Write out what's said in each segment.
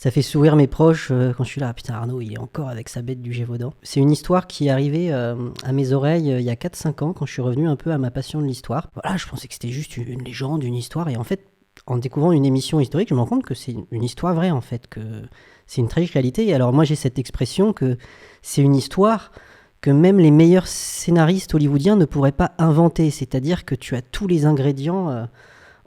ça fait sourire mes proches quand je suis là. Ah, putain, Arnaud, il est encore avec sa bête du Gévaudan. C'est une histoire qui est arrivée à mes oreilles il y a 4-5 ans, quand je suis revenu un peu à ma passion de l'histoire. Voilà, je pensais que c'était juste une légende, une histoire. Et en fait, en découvrant une émission historique, je me rends compte que c'est une histoire vraie, en fait, que c'est une tragique réalité. Et alors, moi, j'ai cette expression que c'est une histoire que même les meilleurs scénaristes hollywoodiens ne pourraient pas inventer. C'est-à-dire que tu as tous les ingrédients,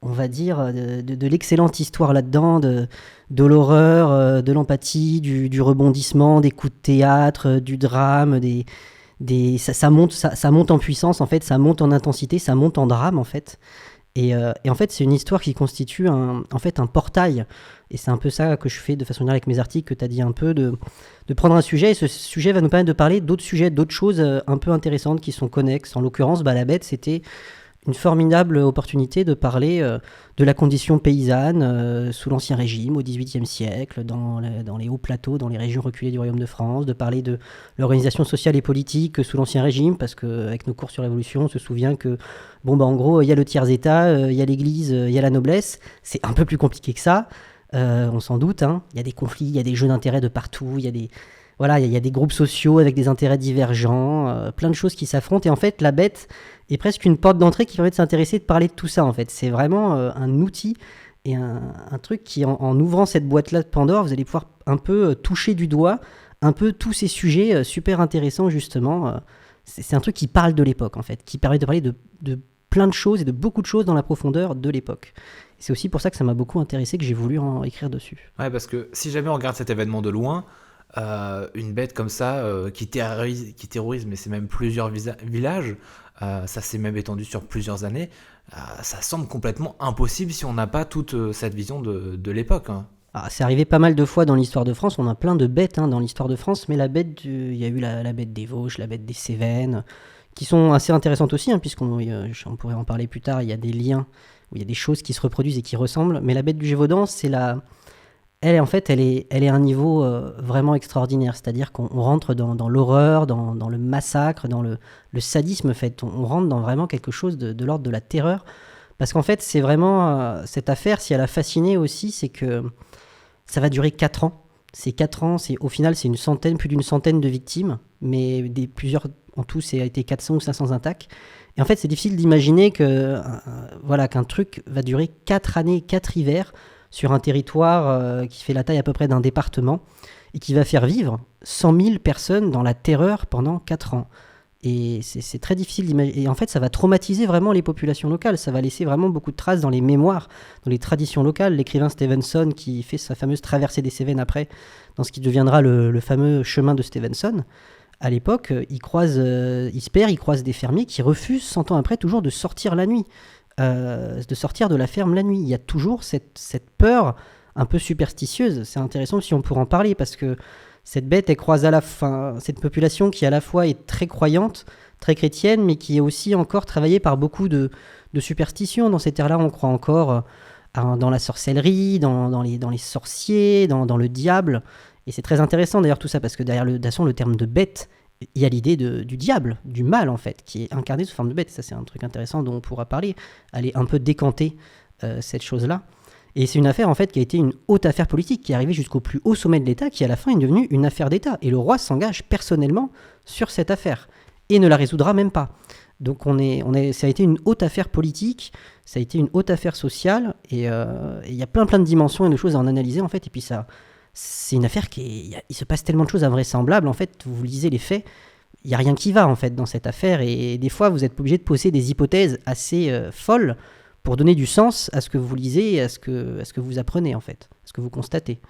on va dire, de l'excellente histoire là-dedans, de l'horreur, de l'empathie, du rebondissement, des coups de théâtre, du drame, ça monte en puissance, en fait, ça monte en intensité, ça monte en drame, en fait. Et en fait, c'est une histoire qui constitue en fait un portail. Et c'est un peu ça que je fais de façon générale avec mes articles, que tu as dit un peu, de prendre un sujet, et ce sujet va nous permettre de parler d'autres sujets, d'autres choses un peu intéressantes qui sont connexes. En l'occurrence, La Bête, c'était une formidable opportunité de parler de la condition paysanne sous l'Ancien Régime, au XVIIIe siècle, dans les hauts plateaux, dans les régions reculées du Royaume de France, de parler de l'organisation sociale et politique sous l'Ancien Régime, parce qu'avec nos cours sur l'évolution, on se souvient que, en gros, il y a le tiers-état, il y a l'Église, il y a la noblesse. C'est un peu plus compliqué que ça, on s'en doute. Hein. Il y a des conflits, il y a des jeux d'intérêts de partout, il y a des... Voilà, il y a des groupes sociaux avec des intérêts divergents, plein de choses qui s'affrontent. Et en fait, La Bête est presque une porte d'entrée qui permet de s'intéresser, de parler de tout ça, en fait. C'est vraiment un outil et un truc qui, en ouvrant cette boîte-là de Pandore, vous allez pouvoir un peu toucher du doigt un peu tous ces sujets super intéressants, justement. C'est un truc qui parle de l'époque, en fait, qui permet de parler de plein de choses et de beaucoup de choses dans la profondeur de l'époque. C'est aussi pour ça que ça m'a beaucoup intéressé, que j'ai voulu en écrire dessus. Ouais, parce que si jamais on regarde cet événement de loin, une bête comme ça qui terrorise, mais c'est même plusieurs villages, ça s'est même étendu sur plusieurs années, ça semble complètement impossible si on n'a pas toute cette vision de l'époque. Hein. Ah, c'est arrivé pas mal de fois dans l'histoire de France, on a plein de bêtes dans l'histoire de France, mais il y a eu la bête des Vosges, la bête des Cévennes, qui sont assez intéressantes aussi, on pourrait en parler plus tard, il y a des liens, où il y a des choses qui se reproduisent et qui ressemblent, mais la bête du Gévaudan, elle, en fait, elle est à un niveau vraiment extraordinaire. C'est-à-dire qu'on rentre dans l'horreur, dans le massacre, dans le sadisme. En fait. On rentre dans vraiment quelque chose de l'ordre de la terreur. Parce qu'en fait, c'est vraiment... cette affaire, si elle a fasciné aussi, c'est que ça va durer 4 ans. Ces 4 ans, au final, c'est plus d'une centaine de victimes. Mais en tout, ça a été 400 ou 500 attaques. Et en fait, c'est difficile d'imaginer qu'un truc va durer 4 années, 4 hivers, sur un territoire qui fait la taille à peu près d'un département et qui va faire vivre 100 000 personnes dans la terreur pendant 4 ans. Et c'est très difficile d'imaginer. Et en fait, ça va traumatiser vraiment les populations locales. Ça va laisser vraiment beaucoup de traces dans les mémoires, dans les traditions locales. L'écrivain Stevenson, qui fait sa fameuse traversée des Cévennes après, dans ce qui deviendra le fameux chemin de Stevenson, à l'époque, il se perd, il croise des fermiers qui refusent, 100 ans après, toujours de sortir la nuit. De sortir de la ferme la nuit. Il y a toujours cette peur un peu superstitieuse. C'est intéressant si on pourrait en parler, parce que cette bête, elle croise cette population qui à la fois est très croyante, très chrétienne, mais qui est aussi encore travaillée par beaucoup de superstitions. Dans ces terres-là, on croit encore dans la sorcellerie, dans les sorciers, dans le diable. Et c'est très intéressant d'ailleurs tout ça, parce que derrière le terme de bête, il y a l'idée du diable, du mal en fait, qui est incarné sous forme de bête. Ça, c'est un truc intéressant dont on pourra parler, aller un peu décanter cette chose-là. Et c'est une affaire en fait qui a été une haute affaire politique, qui est arrivée jusqu'au plus haut sommet de l'État, qui à la fin est devenue une affaire d'État. Et le roi s'engage personnellement sur cette affaire et ne la résoudra même pas. Donc ça a été une haute affaire politique, ça a été une haute affaire sociale, et il y a plein de dimensions et de choses à en analyser en fait. Et puis c'est une affaire il se passe tellement de choses invraisemblables. En fait, vous lisez les faits, il n'y a rien qui va en fait dans cette affaire, et des fois vous êtes obligé de poser des hypothèses assez folles pour donner du sens à ce que vous lisez et à ce que vous apprenez en fait, à ce que vous constatez.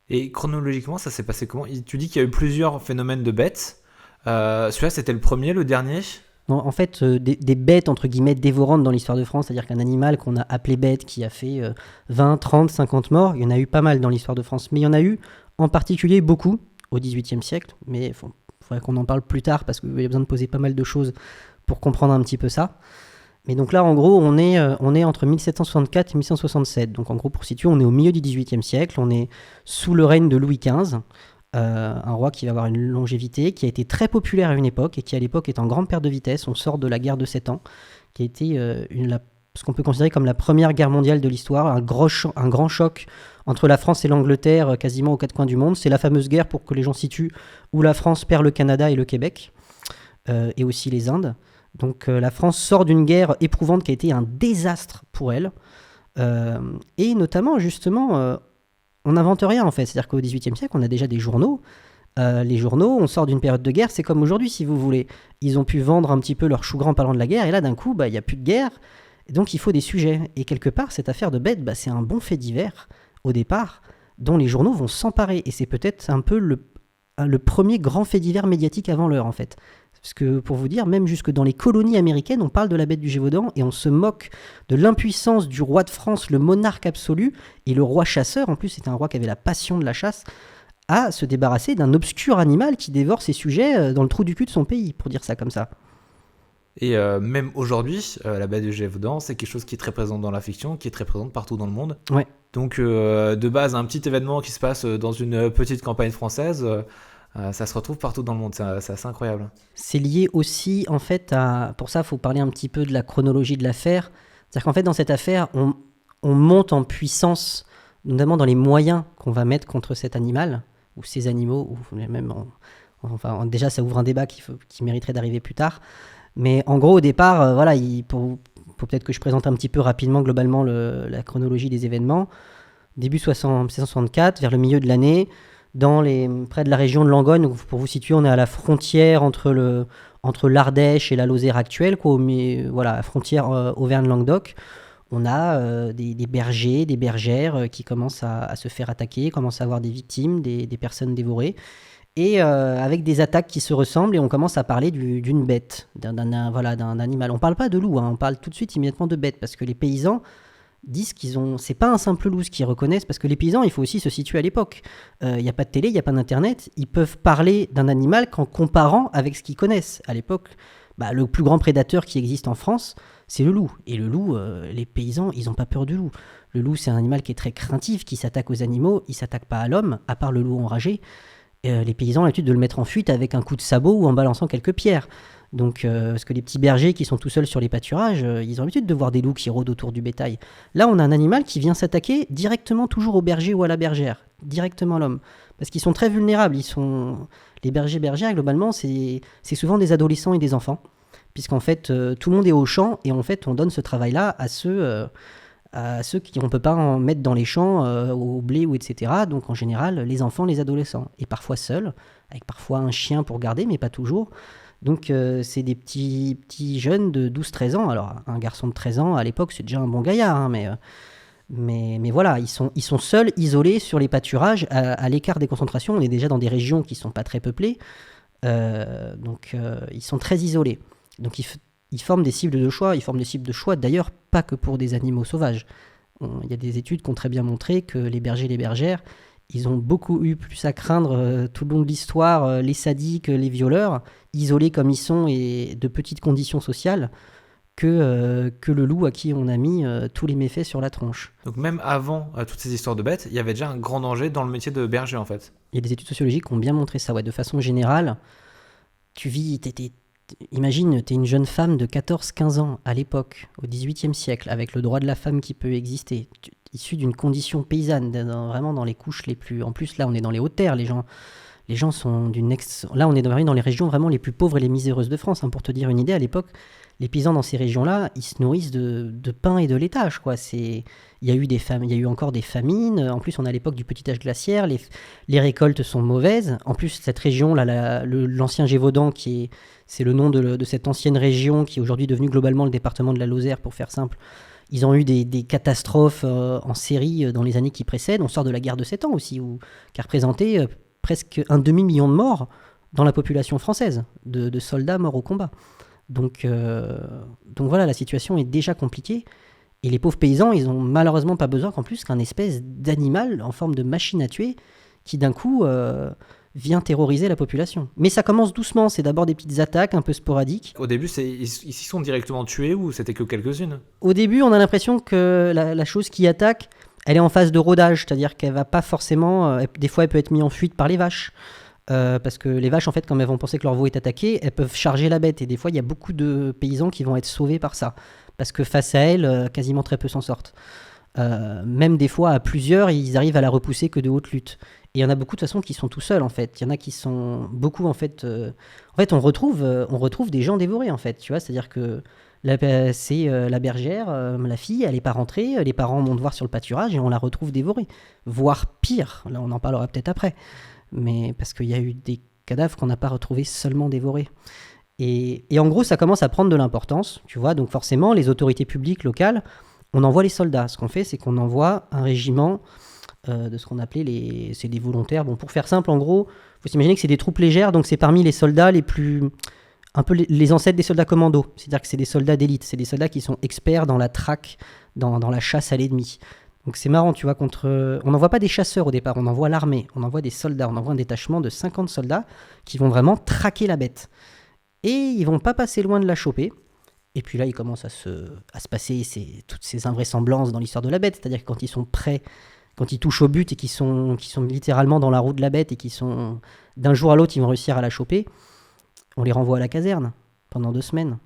Et chronologiquement, ça s'est passé comment ? Tu dis qu'il y a eu plusieurs phénomènes de bêtes. Celui-là, c'était le premier, le dernier ? En fait, des bêtes, entre guillemets, dévorantes dans l'histoire de France, c'est-à-dire qu'un animal qu'on a appelé bête, qui a fait 20, 30, 50 morts, il y en a eu pas mal dans l'histoire de France. Mais il y en a eu en particulier beaucoup au XVIIIe siècle, mais il faudrait qu'on en parle plus tard, parce qu'il y a besoin de poser pas mal de choses pour comprendre un petit peu ça. Mais donc là, en gros, on est entre 1764 et 1167. Donc en gros, pour situer, on est au milieu du XVIIIe siècle, on est sous le règne de Louis XV, un roi qui va avoir une longévité, qui a été très populaire à une époque, et qui à l'époque est en grande perte de vitesse. On sort de la guerre de 7 ans, qui a été ce qu'on peut considérer comme la première guerre mondiale de l'histoire, un grand choc entre la France et l'Angleterre, quasiment aux quatre coins du monde. C'est la fameuse guerre, pour que les gens situent, où la France perd le Canada et le Québec, et aussi les Indes. Donc la France sort d'une guerre éprouvante qui a été un désastre pour elle. Et notamment, justement, on n'invente rien en fait. C'est-à-dire qu'au XVIIIe siècle, on a déjà des journaux. Les journaux, on sort d'une période de guerre, c'est comme aujourd'hui si vous voulez. Ils ont pu vendre un petit peu leur chou gras en parlant de la guerre, et là d'un coup, il n'y a plus de guerre, et donc il faut des sujets. Et quelque part, cette affaire de Bête, c'est un bon fait divers, au départ, dont les journaux vont s'emparer. Et c'est peut-être un peu le premier grand fait divers médiatique avant l'heure en fait. Parce que pour vous dire, même jusque dans les colonies américaines, on parle de la Bête du Gévaudan et on se moque de l'impuissance du roi de France, le monarque absolu, et le roi chasseur, en plus c'était un roi qui avait la passion de la chasse, à se débarrasser d'un obscur animal qui dévore ses sujets dans le trou du cul de son pays, pour dire ça comme ça. Et même aujourd'hui, la Bête du Gévaudan, c'est quelque chose qui est très présent dans la fiction, qui est très présente partout dans le monde. Ouais. Donc de base, un petit événement qui se passe dans une petite campagne française, ça se retrouve partout dans le monde, c'est assez incroyable. C'est lié aussi, en fait, pour ça, il faut parler un petit peu de la chronologie de l'affaire. C'est-à-dire qu'en fait, dans cette affaire, on monte en puissance, notamment dans les moyens qu'on va mettre contre cet animal, ou ces animaux, ou même... Enfin, déjà, ça ouvre un débat qui mériterait d'arriver plus tard. Mais en gros, au départ, voilà, faut peut-être que je présente un petit peu rapidement, globalement, la chronologie des événements. Début 1664, vers le milieu de l'année, près de la région de Langogne, pour vous situer, on est à la frontière entre l'Ardèche et la Lozère actuelle, voilà, la frontière Auvergne-Languedoc. On a des bergers, des bergères qui commencent à se faire attaquer, commencent à avoir des victimes, des personnes dévorées, et avec des attaques qui se ressemblent, et on commence à parler d'une bête, d'un animal. On ne parle pas de loup, on parle tout de suite immédiatement de bête, parce que les paysans disent c'est pas un simple loup ce qu'ils reconnaissent, parce que les paysans, il faut aussi se situer à l'époque. Il n'y a pas de télé, il n'y a pas d'internet, ils peuvent parler d'un animal qu'en comparant avec ce qu'ils connaissent. À l'époque, le plus grand prédateur qui existe en France, c'est le loup. Et le loup, les paysans, ils n'ont pas peur du loup. Le loup, c'est un animal qui est très craintif, qui s'attaque aux animaux, il ne s'attaque pas à l'homme, à part le loup enragé. Les paysans ont l'habitude de le mettre en fuite avec un coup de sabot ou en balançant quelques pierres. Donc, parce que les petits bergers qui sont tout seuls sur les pâturages, ils ont l'habitude de voir des loups qui rôdent autour du bétail. Là, on a un animal qui vient s'attaquer directement toujours au berger ou à la bergère, directement à l'homme. Parce qu'ils sont très vulnérables. Les bergers-bergères, globalement, c'est souvent des adolescents et des enfants. Puisqu'en fait, tout le monde est au champ, et en fait, on donne ce travail-là à ceux qu'on ne peut pas en mettre dans les champs, au blé, ou etc. Donc en général, les enfants, les adolescents. Et parfois seuls, avec parfois un chien pour garder, mais pas toujours. Donc c'est des petits jeunes de 12-13 ans. Alors un garçon de 13 ans, à l'époque, c'est déjà un bon gaillard, hein, mais voilà, ils sont seuls, isolés sur les pâturages, à l'écart des concentrations. On est déjà dans des régions qui ne sont pas très peuplées. Donc ils sont très isolés. Donc ils forment des cibles de choix. Ils forment des cibles de choix, d'ailleurs, pas que pour des animaux sauvages. Il y a des études qui ont très bien montré que les bergers et les bergères, ils ont beaucoup eu plus à craindre tout le long de l'histoire, les sadiques, les violeurs, isolés comme ils sont et de petites conditions sociales, que le loup à qui on a mis tous les méfaits sur la tronche. Donc même avant toutes ces histoires de bêtes, il y avait déjà un grand danger dans le métier de berger en fait. Il y a des études sociologiques qui ont bien montré ça, ouais. De façon générale, imagine, t'es une jeune femme de 14-15 ans à l'époque, au XVIIIe siècle, avec le droit de la femme qui peut exister, issue d'une condition paysanne, vraiment dans les couches les plus... En plus, là, on est dans les hautes terres, les gens sont Là, on est dans les régions vraiment les plus pauvres et les miséreuses de France. Pour te dire une idée, à l'époque, les paysans dans ces régions-là, ils se nourrissent de pain et de laitage, quoi. Il y a eu encore des famines. En plus, on est à l'époque du petit âge glaciaire. Les récoltes sont mauvaises. En plus, cette région-là, l'ancien Gévaudan, c'est le nom de cette ancienne région qui est aujourd'hui devenue globalement le département de la Lozère, pour faire simple. Ils ont eu des catastrophes en série dans les années qui précèdent. On sort de la guerre de 7 ans aussi, qui a représenté presque un demi-million de morts dans la population française, de soldats morts au combat. Donc voilà, la situation est déjà compliquée. Et les pauvres paysans, ils n'ont malheureusement pas besoin qu'un espèce d'animal en forme de machine à tuer qui d'un coup vient terroriser la population. Mais ça commence doucement, c'est d'abord des petites attaques un peu sporadiques. Au début, ils s'y sont directement tués ou c'était que quelques-unes ? Au début, on a l'impression que la chose qui attaque, elle est en phase de rodage, c'est-à-dire qu'elle va pas forcément... des fois, elle peut être mise en fuite par les vaches. Parce que les vaches, en fait, quand elles vont penser que leur veau est attaqué, elles peuvent charger la bête. Et des fois, il y a beaucoup de paysans qui vont être sauvés par ça. parce que face à elle, quasiment très peu s'en sortent. Même des fois, à plusieurs, ils arrivent à la repousser que de haute lutte. Et il y en a beaucoup de toute façon qui sont tout seuls en fait. Il y en a qui sont beaucoup en fait. En fait, on retrouve des gens dévorés en fait. Tu vois, c'est-à-dire que c'est la bergère, la fille, elle n'est pas rentrée. Les parents montent voir sur le pâturage et on la retrouve dévorée, voire pire. Là, on en parlera peut-être après, mais parce qu'il y a eu des cadavres qu'on n'a pas retrouvés seulement dévorés. Et en gros, ça commence à prendre de l'importance. Tu vois, donc forcément, les autorités publiques locales, on envoie les soldats. Ce qu'on fait, c'est qu'on envoie un régiment de ce qu'on appelait c'est des volontaires. Bon, pour faire simple, en gros, il faut s'imaginer que c'est des troupes légères, donc c'est parmi les soldats les plus... un peu les ancêtres des soldats commandos. C'est-à-dire que c'est des soldats d'élite, c'est des soldats qui sont experts dans la traque, dans la chasse à l'ennemi. Donc c'est marrant, tu vois, on n'envoie pas des chasseurs au départ, on envoie l'armée, on envoie des soldats, on envoie un détachement de 50 soldats qui vont vraiment traquer la bête. Et ils vont pas passer loin de la choper. Et puis là, il commence à se passer toutes ces invraisemblances dans l'histoire de la bête. C'est-à-dire que quand ils sont prêts, quand ils touchent au but et qu'ils sont littéralement dans la roue de la bête et qu'ils sont d'un jour à l'autre, ils vont réussir à la choper, on les renvoie à la caserne pendant 2 semaines.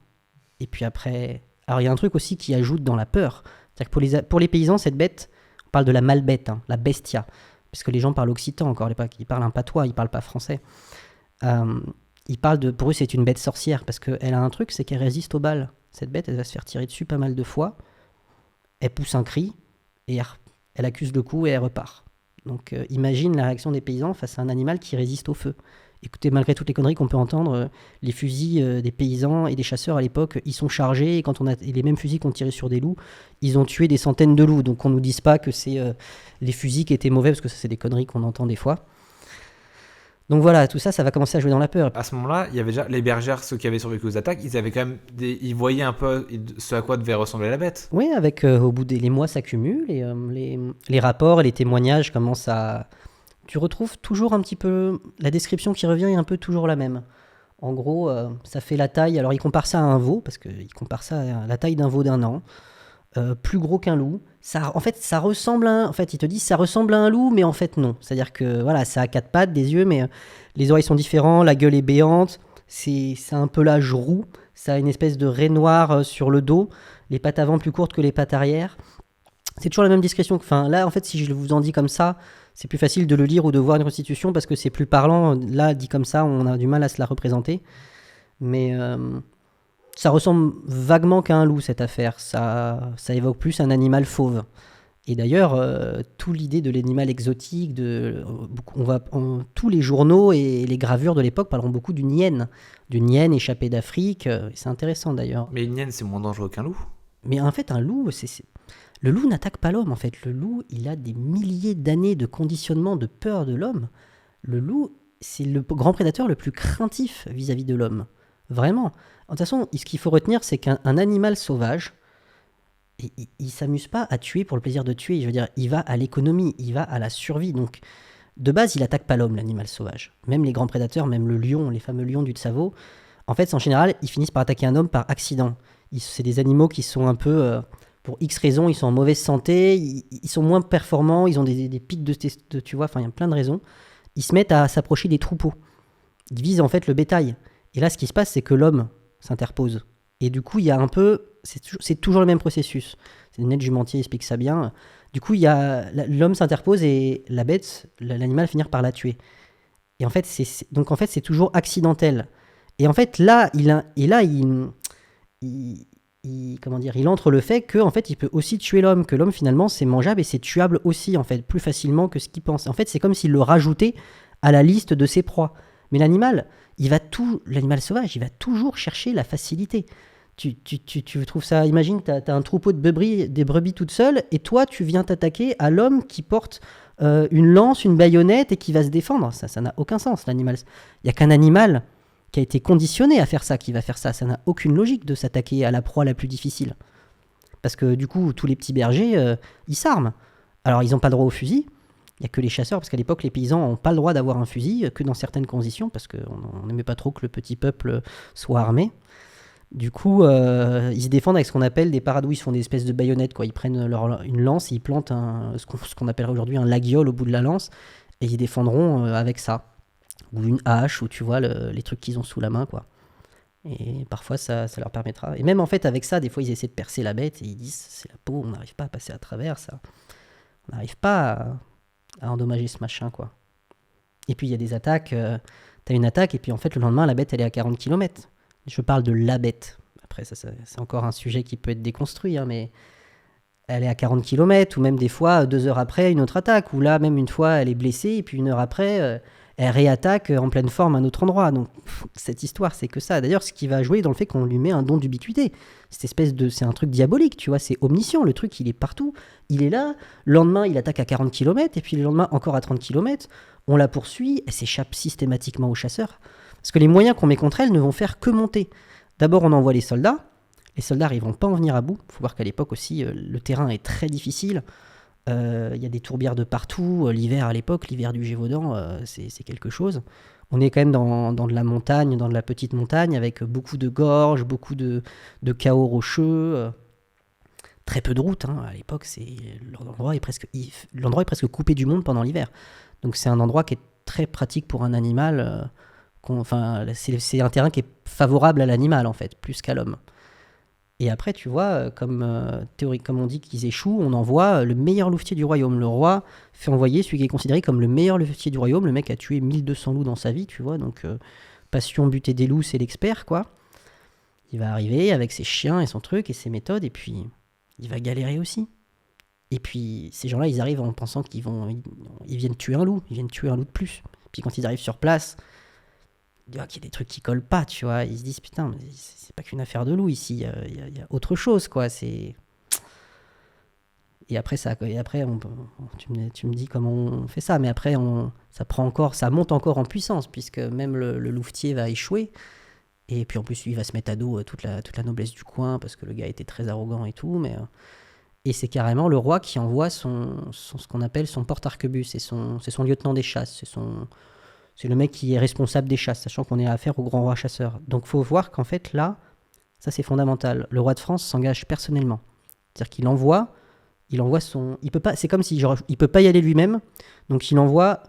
Et puis après... Alors il y a un truc aussi qui ajoute dans la peur. C'est-à-dire que pour les paysans, cette bête, on parle de la malbête, hein, la bestia. Parce que les gens parlent occitan encore, ils parlent un patois, ils parlent pas français. Pour eux, c'est une bête sorcière, parce qu'elle a un truc, c'est qu'elle résiste aux balles. Cette bête, elle va se faire tirer dessus pas mal de fois, elle pousse un cri, et elle accuse le coup, et elle repart. Donc imagine la réaction des paysans face à un animal qui résiste au feu. Écoutez, malgré toutes les conneries qu'on peut entendre, les fusils des paysans et des chasseurs à l'époque, ils sont chargés, et les mêmes fusils qu'on tirait sur des loups, ils ont tué des centaines de loups. Donc on nous dise pas que c'est les fusils qui étaient mauvais, parce que ça c'est des conneries qu'on entend des fois. Donc voilà, tout ça, ça va commencer à jouer dans la peur. À ce moment-là, il y avait déjà les bergères, ceux qui avaient survécu aux attaques, ils avaient quand même ils voyaient un peu ce à quoi devait ressembler la bête. Oui, avec au bout les mois s'accumulent et les rapports et les témoignages commencent à... Tu retrouves toujours un petit peu... La description qui revient est un peu toujours la même. En gros, ça fait la taille... Alors, il compare ça à un veau, parce qu'il compare ça à la taille d'un veau d'1 an. Plus gros qu'un loup. En fait, ça ressemble à... En fait, ils te disent ça ressemble à un loup, mais en fait, non. C'est-à-dire que, voilà, ça a 4 pattes, des yeux, mais les oreilles sont différentes, la gueule est béante, c'est un pelage roux, ça a une espèce de raie noire sur le dos, les pattes avant plus courtes que les pattes arrière. C'est toujours la même description. Enfin, là, en fait, si je vous en dis comme ça, c'est plus facile de le lire ou de voir une restitution parce que c'est plus parlant. Là, dit comme ça, on a du mal à se la représenter. Mais ça ressemble vaguement qu'à un loup, cette affaire. Ça évoque plus un animal fauve. Et d'ailleurs, toute l'idée de l'animal exotique, tous les journaux et les gravures de l'époque parleront beaucoup d'une hyène échappée d'Afrique. C'est intéressant d'ailleurs. Mais une hyène, c'est moins dangereux qu'un loup. Mais en fait, un loup, le loup n'attaque pas l'homme. En fait, le loup, il a des milliers d'années de conditionnement, de peur de l'homme. Le loup, c'est le grand prédateur le plus craintif vis-à-vis de l'homme. Vraiment. De toute façon, ce qu'il faut retenir, c'est qu'un animal sauvage, il s'amuse pas à tuer pour le plaisir de tuer. Je veux dire, il va à l'économie, il va à la survie. Donc, de base, il attaque pas l'homme, l'animal sauvage. Même les grands prédateurs, même le lion, les fameux lions du Tsavo, en fait, en général, ils finissent par attaquer un homme par accident. C'est des animaux qui sont un peu, pour X raisons, ils sont en mauvaise santé, ils sont moins performants, ils ont des pics de tu vois, enfin, il y a plein de raisons. Ils se mettent à s'approcher des troupeaux. Ils visent en fait le bétail. Et là, ce qui se passe, c'est que l'homme s'interpose. Et du coup, il y a un peu... C'est toujours le même processus. Net Jumentier explique ça bien. Du coup, l'homme s'interpose et la bête, l'animal, finit par la tuer. Et en fait, c'est toujours accidentel. Et en fait, là, il entre le fait qu'en fait, il peut aussi tuer l'homme, que l'homme, finalement, c'est mangeable et c'est tuable aussi, en fait, plus facilement que ce qu'il pense. En fait, c'est comme s'il le rajoutait à la liste de ses proies. Mais l'animal sauvage, il va toujours chercher la facilité. Tu trouves ça... Imagine, tu as un troupeau des brebis toutes seules, et toi, tu viens t'attaquer à l'homme qui porte une lance, une baïonnette, et qui va se défendre. Ça n'a aucun sens, l'animal. Il n'y a qu'un animal qui a été conditionné à faire ça, qui va faire ça. Ça n'a aucune logique de s'attaquer à la proie la plus difficile. Parce que du coup, tous les petits bergers, ils s'arment. Alors, ils n'ont pas le droit au fusil. Il n'y a que les chasseurs, parce qu'à l'époque, les paysans n'ont pas le droit d'avoir un fusil, que dans certaines conditions, parce qu'on n'aimait pas trop que le petit peuple soit armé. Du coup, ils se défendent avec ce qu'on appelle des paradouilles. Ils font des espèces de baïonnettes, quoi. Ils prennent une lance et ils plantent ce qu'on appellerait aujourd'hui un laguiole au bout de la lance, et ils défendront avec ça. Ou une hache, ou tu vois, les trucs qu'ils ont sous la main, quoi. Et parfois, ça leur permettra. Et même en fait, avec ça, des fois, ils essaient de percer la bête et ils disent c'est la peau, on n'arrive pas à passer à travers ça. On n'arrive pas à endommager ce machin, quoi. Et puis, il y a des attaques. T'as une attaque, et puis en fait, le lendemain, la bête, elle est à 40 km. Je parle de la bête. Après, ça, c'est encore un sujet qui peut être déconstruit, hein, mais elle est à 40 km, ou même des fois, 2 heures après, une autre attaque, ou là, même une fois, elle est blessée, et puis 1 heure après, elle réattaque en pleine forme à un autre endroit. Donc, cette histoire, c'est que ça. D'ailleurs, ce qui va jouer dans le fait qu'on lui met un don d'ubiquité. C'est un truc diabolique, tu vois, c'est omniscient. Le truc, il est partout. Il est là. Le lendemain, il attaque à 40 km, et puis le lendemain, encore à 30 km. On la poursuit, elle s'échappe systématiquement aux chasseurs. Parce que les moyens qu'on met contre elle ne vont faire que monter. D'abord, on envoie les soldats. Les soldats n'arriveront pas à en venir à bout. Il faut voir qu'à l'époque aussi, le terrain est très difficile. Il y a des tourbières de partout. L'hiver, à l'époque, l'hiver du Gévaudan, c'est quelque chose. On est quand même dans de la montagne, dans de la petite montagne, avec beaucoup de gorges, beaucoup de chaos rocheux, très peu de routes. Hein. À l'époque, l'endroit est presque coupé du monde pendant l'hiver. Donc c'est un endroit qui est très pratique pour un animal. C'est un terrain qui est favorable à l'animal, en fait, plus qu'à l'homme. Et après, tu vois, théorique, comme on dit qu'ils échouent, on envoie le meilleur louvetier du royaume. Le roi fait envoyer celui qui est considéré comme le meilleur louvetier du royaume. Le mec a tué 1200 loups dans sa vie, tu vois. Donc, passion, buter des loups, c'est l'expert, quoi. Il va arriver avec ses chiens et son truc et ses méthodes, et puis il va galérer aussi. Et puis, ces gens-là, ils arrivent en pensant ils viennent tuer un loup. Ils viennent tuer un loup de plus. Puis quand ils arrivent sur place, il y a des trucs qui collent pas, tu vois. Ils se disent, putain, mais c'est pas qu'une affaire de loup ici, il y a autre chose, quoi. Et après, tu me dis comment on fait ça, mais après, ça monte encore en puissance, puisque même le louvetier va échouer. Et puis en plus, lui, il va se mettre à dos toute la noblesse du coin, parce que le gars était très arrogant et tout, et c'est carrément le roi qui envoie ce qu'on appelle son porte-arquebus, c'est son lieutenant des chasses, c'est le mec qui est responsable des chasses, sachant qu'on est à affaire au grand roi chasseur. Donc faut voir qu'en fait là, ça c'est fondamental. Le roi de France s'engage personnellement. C'est-à-dire qu'il envoie il peut pas, c'est comme si il peut pas y aller lui-même, donc il envoie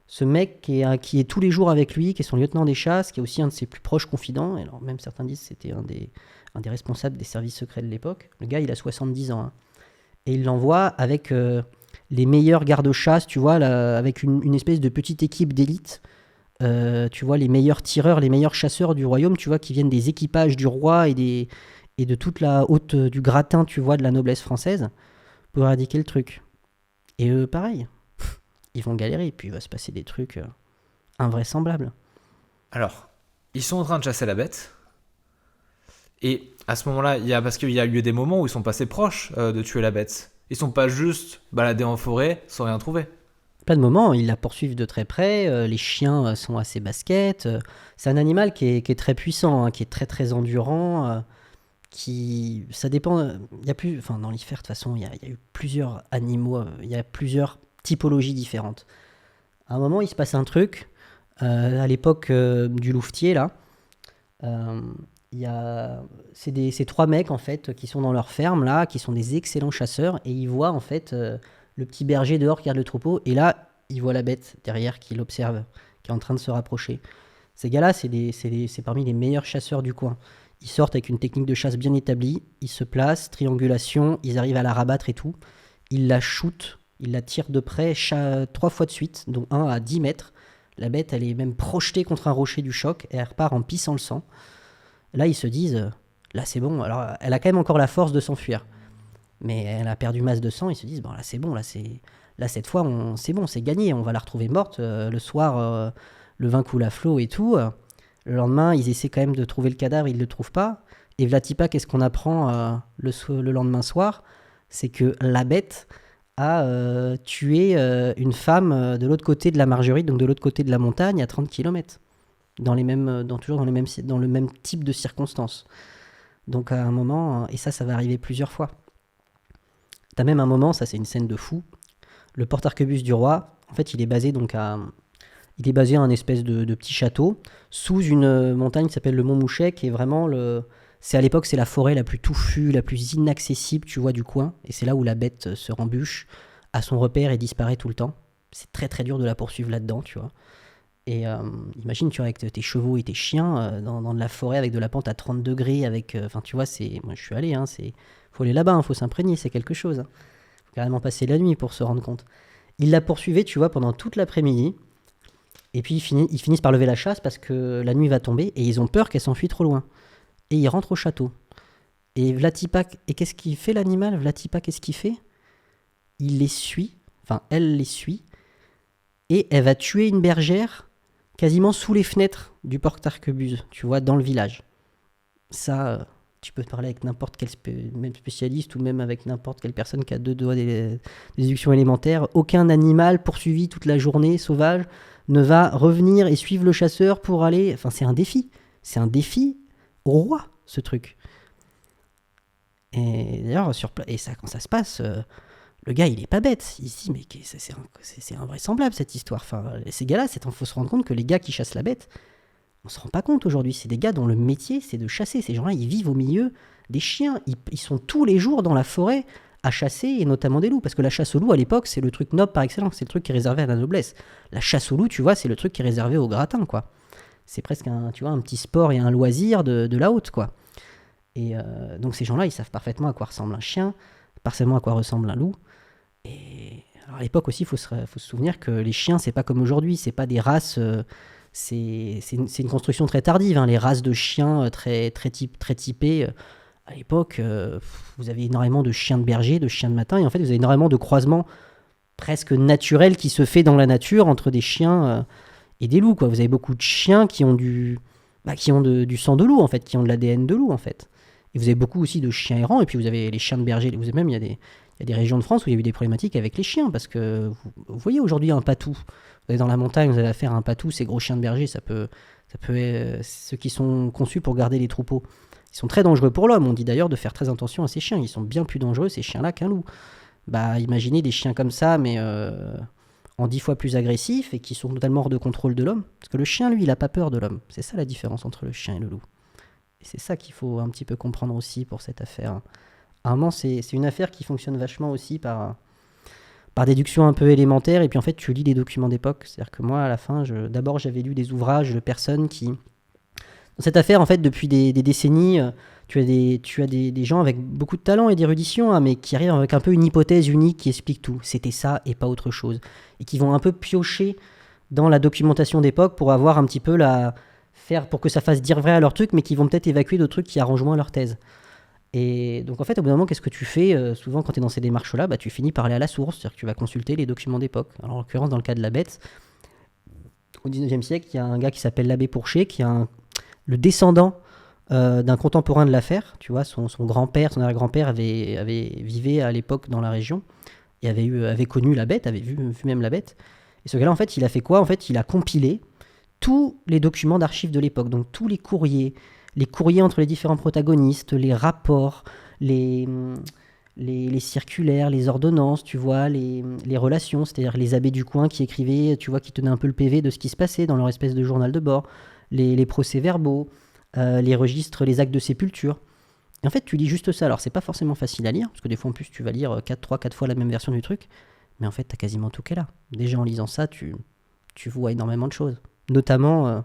ce mec qui est tous les jours avec lui, qui est son lieutenant des chasses, qui est aussi un de ses plus proches confidents. Et alors même certains disent que c'était un des responsables des services secrets de l'époque. Le gars, il a 70 ans. Hein. Et il l'envoie avec les meilleurs gardes-chasse, tu vois, là, avec une espèce de petite équipe d'élite. Tu vois, les meilleurs tireurs, les meilleurs chasseurs du royaume, tu vois, qui viennent des équipages du roi et de toute la haute du gratin, tu vois, de la noblesse française, pour éradiquer le truc. Et eux, pareil, ils vont galérer, puis il va se passer des trucs invraisemblables. Alors, ils sont en train de chasser la bête. Et à ce moment-là, parce qu'il y a eu des moments où ils sont passés proches de tuer la bête. Ils sont pas juste baladés en forêt sans rien trouver. Plein de moments, ils la poursuivent de très près, les chiens sont à ses baskets. C'est un animal qui est très puissant, hein, qui est très très endurant, ça dépend. Il y a plus, enfin dans l'IFER de toute façon, il y a eu plusieurs animaux, il y a plusieurs typologies différentes. À un moment, il se passe un truc, à l'époque du louvetier là. Euh, c'est 3 mecs en fait qui sont dans leur ferme là, qui sont des excellents chasseurs et ils voient en fait le petit berger dehors qui garde le troupeau et là ils voient la bête derrière qui l'observe, qui est en train de se rapprocher. Ces gars-là, c'est parmi les meilleurs chasseurs du coin. Ils sortent avec une technique de chasse bien établie, ils se placent, triangulation, ils arrivent à la rabattre et tout. Ils la shootent, ils la tirent de près 3 fois de suite, dont un à 10 mètres. La bête, elle est même projetée contre un rocher du choc et elle repart en pissant le sang. Là, ils se disent, là c'est bon. Alors, elle a quand même encore la force de s'enfuir. Mais elle a perdu masse de sang. Ils se disent, bon, là c'est bon. Là, cette fois, c'est bon, c'est gagné. On va la retrouver morte. Le soir, le vin coule à flot et tout. Le lendemain, ils essaient quand même de trouver le cadavre. Ils ne le trouvent pas. Et Vlatipa, qu'est-ce qu'on apprend le lendemain soir? C'est que la bête a tué une femme de l'autre côté de la Margerite, donc de l'autre côté de la montagne, à 30 km. Toujours dans le même type de circonstances. Donc à un moment, et ça va arriver plusieurs fois. T'as même un moment, ça c'est une scène de fou. Le porte-arquebus du roi, en fait, il est basé à un espèce de petit château sous une montagne qui s'appelle le Mont Mouchet, qui est vraiment c'est à l'époque c'est la forêt la plus touffue, la plus inaccessible, tu vois, du coin. Et c'est là où la bête se rembûche à son repère et disparaît tout le temps. C'est très très dur de la poursuivre là-dedans, tu vois. Et imagine, tu vois, avec tes chevaux et tes chiens dans de la forêt avec de la pente à 30 degrés, enfin, tu vois, moi je suis allé, hein, faut aller là-bas, faut s'imprégner, c'est quelque chose. Faut carrément passer la nuit pour se rendre compte. Ils la poursuivaient, tu vois, pendant toute l'après-midi. Et puis ils finissent par lever la chasse parce que la nuit va tomber et ils ont peur qu'elle s'enfuit trop loin. Et ils rentrent au château. Et Vlatipak, et qu'est-ce qu'il fait l'animal Vlatipak, qu'est-ce qu'il fait? Il les suit, enfin elle les suit, et elle va tuer une bergère quasiment sous les fenêtres du porte-arquebuse, tu vois, dans le village. Ça, tu peux parler avec n'importe quel même spécialiste ou même avec n'importe quelle personne qui a 2 doigts déduction élémentaire. Aucun animal poursuivi toute la journée, sauvage, ne va revenir et suivre le chasseur pour aller... Enfin, c'est un défi. C'est un défi au roi, ce truc. Et d'ailleurs, quand ça se passe, le gars, il est pas bête. Il se dit, mais c'est invraisemblable cette histoire. Enfin, ces gars-là, faut se rendre compte que les gars qui chassent la bête, on se rend pas compte aujourd'hui. C'est des gars dont le métier, c'est de chasser. Ces gens-là, ils vivent au milieu des chiens. Ils sont tous les jours dans la forêt à chasser, et notamment des loups. Parce que la chasse aux loups, à l'époque, c'est le truc noble par excellence. C'est le truc qui est réservé à la noblesse. La chasse aux loups, tu vois, c'est le truc qui est réservé aux gratins, quoi. C'est presque un petit sport et un loisir de la haute, quoi. Et donc ces gens-là, ils savent parfaitement à quoi ressemble un chien, parfaitement à quoi ressemble un loup. Et alors à l'époque aussi, il faut se souvenir que les chiens, c'est pas comme aujourd'hui, c'est pas des races... c'est une construction très tardive, hein, les races de chiens très typées. À l'époque, vous avez énormément de chiens de berger, de chiens de matin, et en fait, vous avez énormément de croisements presque naturels qui se fait dans la nature entre des chiens et des loups, quoi. Vous avez beaucoup de chiens qui ont du sang de loup, en fait, qui ont de l'ADN de loup, en fait. Et vous avez beaucoup aussi de chiens errants, et puis vous avez les chiens de berger. Vous avez même, il y a des régions de France où il y a eu des problématiques avec les chiens, parce que vous voyez aujourd'hui un patou. Vous allez dans la montagne, vous allez faire un patou, ces gros chiens de berger, ça peut ceux qui sont conçus pour garder les troupeaux. Ils sont très dangereux pour l'homme. On dit d'ailleurs de faire très attention à ces chiens. Ils sont bien plus dangereux, ces chiens-là, qu'un loup. Bah, imaginez des chiens comme ça, mais en 10 fois plus agressifs et qui sont totalement hors de contrôle de l'homme. Parce que le chien, lui, il n'a pas peur de l'homme. C'est ça la différence entre le chien et le loup. Et c'est ça qu'il faut un petit peu comprendre aussi pour cette affaire. À un moment, c'est une affaire qui fonctionne vachement aussi par déduction un peu élémentaire, et puis en fait tu lis des documents d'époque. C'est-à-dire que moi à la fin, d'abord j'avais lu des ouvrages de personnes qui... Dans cette affaire, en fait, depuis des décennies, tu as des gens avec beaucoup de talent et d'érudition, hein, mais qui arrivent avec un peu une hypothèse unique qui explique tout. C'était ça et pas autre chose. Et qui vont un peu piocher dans la documentation d'époque pour avoir un petit peu faire pour que ça fasse dire vrai à leur truc, mais qui vont peut-être évacuer d'autres trucs qui arrangent moins leur thèse. Et donc en fait, au bout d'un moment, qu'est-ce que tu fais souvent quand tu es dans ces démarches-là, tu finis par aller à la source, c'est-à-dire que tu vas consulter les documents d'époque. Alors en l'occurrence, dans le cas de la bête, au 19e siècle, il y a un gars qui s'appelle l'abbé Pourchet, qui est le descendant d'un contemporain de l'affaire. Tu vois, son grand-père, son arrière-grand-père vivait à l'époque dans la région et avait connu la bête, avait vu même la bête. Et ce gars-là, en fait, il a fait quoi? En fait, il a compilé tous les documents d'archives de l'époque, donc tous les courriers entre les différents protagonistes, les rapports, les circulaires, les ordonnances, tu vois, les relations, c'est-à-dire les abbés du coin qui écrivaient, tu vois, qui tenaient un peu le PV de ce qui se passait dans leur espèce de journal de bord, les procès-verbaux, les registres, les actes de sépulture. Et en fait, tu lis juste ça. Alors, c'est pas forcément facile à lire, parce que des fois, en plus, tu vas lire 4 fois la même version du truc, mais en fait, t'as quasiment tout qui est là. Déjà, en lisant ça, tu vois énormément de choses. Notamment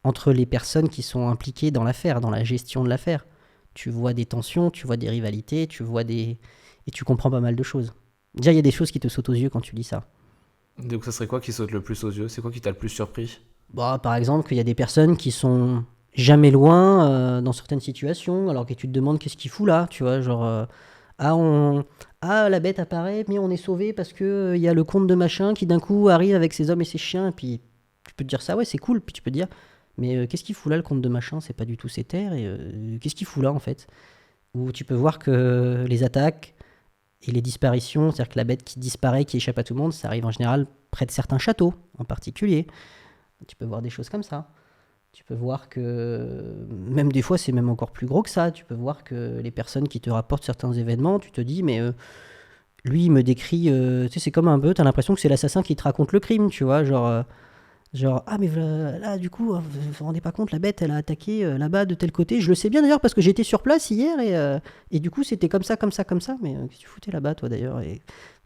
entre les personnes qui sont impliquées dans l'affaire, dans la gestion de l'affaire. Tu vois des tensions, tu vois des rivalités, et tu comprends pas mal de choses. Déjà, il y a des choses qui te sautent aux yeux quand tu lis ça. Donc ça serait quoi qui saute le plus aux yeux? C'est quoi qui t'a le plus surpris? Par exemple, qu'il y a des personnes qui sont jamais loin dans certaines situations, alors que tu te demandes qu'est-ce qu'il fout là, tu vois, genre... la bête apparaît, mais on est sauvé parce que y a le comte de machin qui d'un coup arrive avec ses hommes et ses chiens, et puis tu peux te dire ça, ouais, c'est cool, puis tu peux te dire, mais qu'est-ce qu'il fout là, le comte de machin? C'est pas du tout ses terres, et qu'est-ce qu'il fout là, en fait? Ou tu peux voir que les attaques et les disparitions, c'est-à-dire que la bête qui disparaît, qui échappe à tout le monde, ça arrive en général près de certains châteaux, en particulier. Tu peux voir des choses comme ça. Tu peux voir que, même des fois, c'est même encore plus gros que ça. Tu peux voir que les personnes qui te rapportent certains événements, tu te dis, mais lui, il me décrit... tu sais, c'est comme un peu, t'as l'impression que c'est l'assassin qui te raconte le crime, tu vois, genre, ah, mais là, du coup, vous vous rendez pas compte, la bête, elle a attaqué là-bas de tel côté. Je le sais bien d'ailleurs parce que j'étais sur place hier et du coup, c'était comme ça, mais qu'est-ce que tu foutais là-bas, toi, d'ailleurs? Et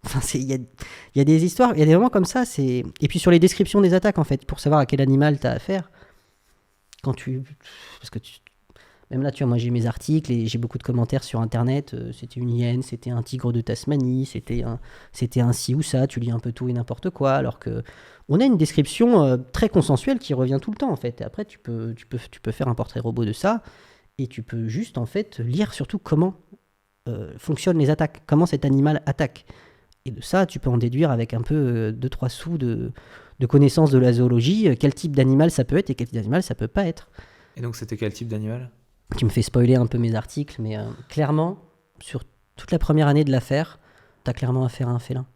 Enfin, il y a des histoires, il y a des moments comme ça. Et puis sur les descriptions des attaques, en fait, pour savoir à quel animal tu as affaire, quand tu. Parce que même là, tu vois, moi j'ai mes articles et j'ai beaucoup de commentaires sur internet. C'était une hyène, c'était un tigre de Tasmanie, c'était un ci ou ça. Tu lis un peu tout et n'importe quoi. Alors que on a une description très consensuelle qui revient tout le temps, en fait. Et après, tu peux faire un portrait robot de ça et tu peux juste, en fait, lire surtout comment fonctionnent les attaques, comment cet animal attaque. Et de ça, tu peux en déduire avec un peu 2-3 sous de connaissance de la zoologie, quel type d'animal ça peut être et quel type d'animal ça peut pas être. Et donc, c'était quel type d'animal? Tu me fais spoiler un peu mes articles, mais clairement, sur toute la première année de l'affaire, tu as clairement affaire à un félin.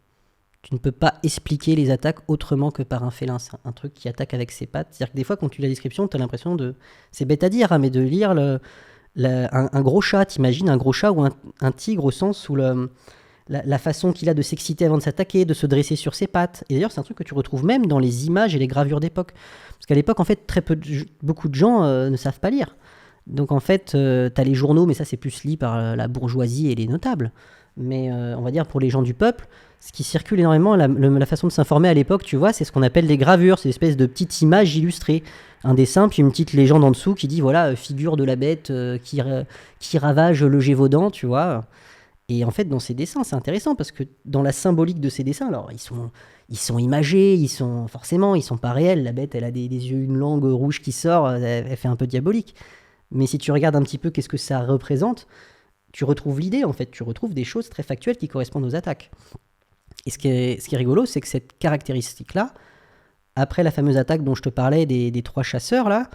Tu ne peux pas expliquer les attaques autrement que par un félin. C'est un truc qui attaque avec ses pattes. C'est-à-dire que des fois, quand tu lis la description, tu as l'impression de. C'est bête à dire, hein, mais de lire un gros chat. T'imagines un gros chat ou un tigre au sens où la façon qu'il a de s'exciter avant de s'attaquer, de se dresser sur ses pattes. Et d'ailleurs, c'est un truc que tu retrouves même dans les images et les gravures d'époque. Parce qu'à l'époque, en fait, beaucoup de gens ne savent pas lire. Donc en fait, tu as les journaux, mais ça c'est plus lu par la bourgeoisie et les notables. Mais on va dire pour les gens du peuple, ce qui circule énormément, la façon de s'informer à l'époque, tu vois, c'est ce qu'on appelle des gravures, c'est une espèce de petites images illustrées. Un dessin, puis une petite légende en dessous qui dit, voilà, figure de la bête qui ravage le Gévaudan, tu vois. Et en fait, dans ces dessins, c'est intéressant parce que dans la symbolique de ces dessins, alors ils sont imagés, ils sont pas réels. La bête, elle a des yeux, une langue rouge qui sort, elle fait un peu diabolique. Mais si tu regardes un petit peu qu'est-ce que ça représente, tu retrouves l'idée, en fait. Tu retrouves des choses très factuelles qui correspondent aux attaques. Et ce qui est rigolo, c'est que cette caractéristique-là, après la fameuse attaque dont je te parlais des 3 chasseurs, là,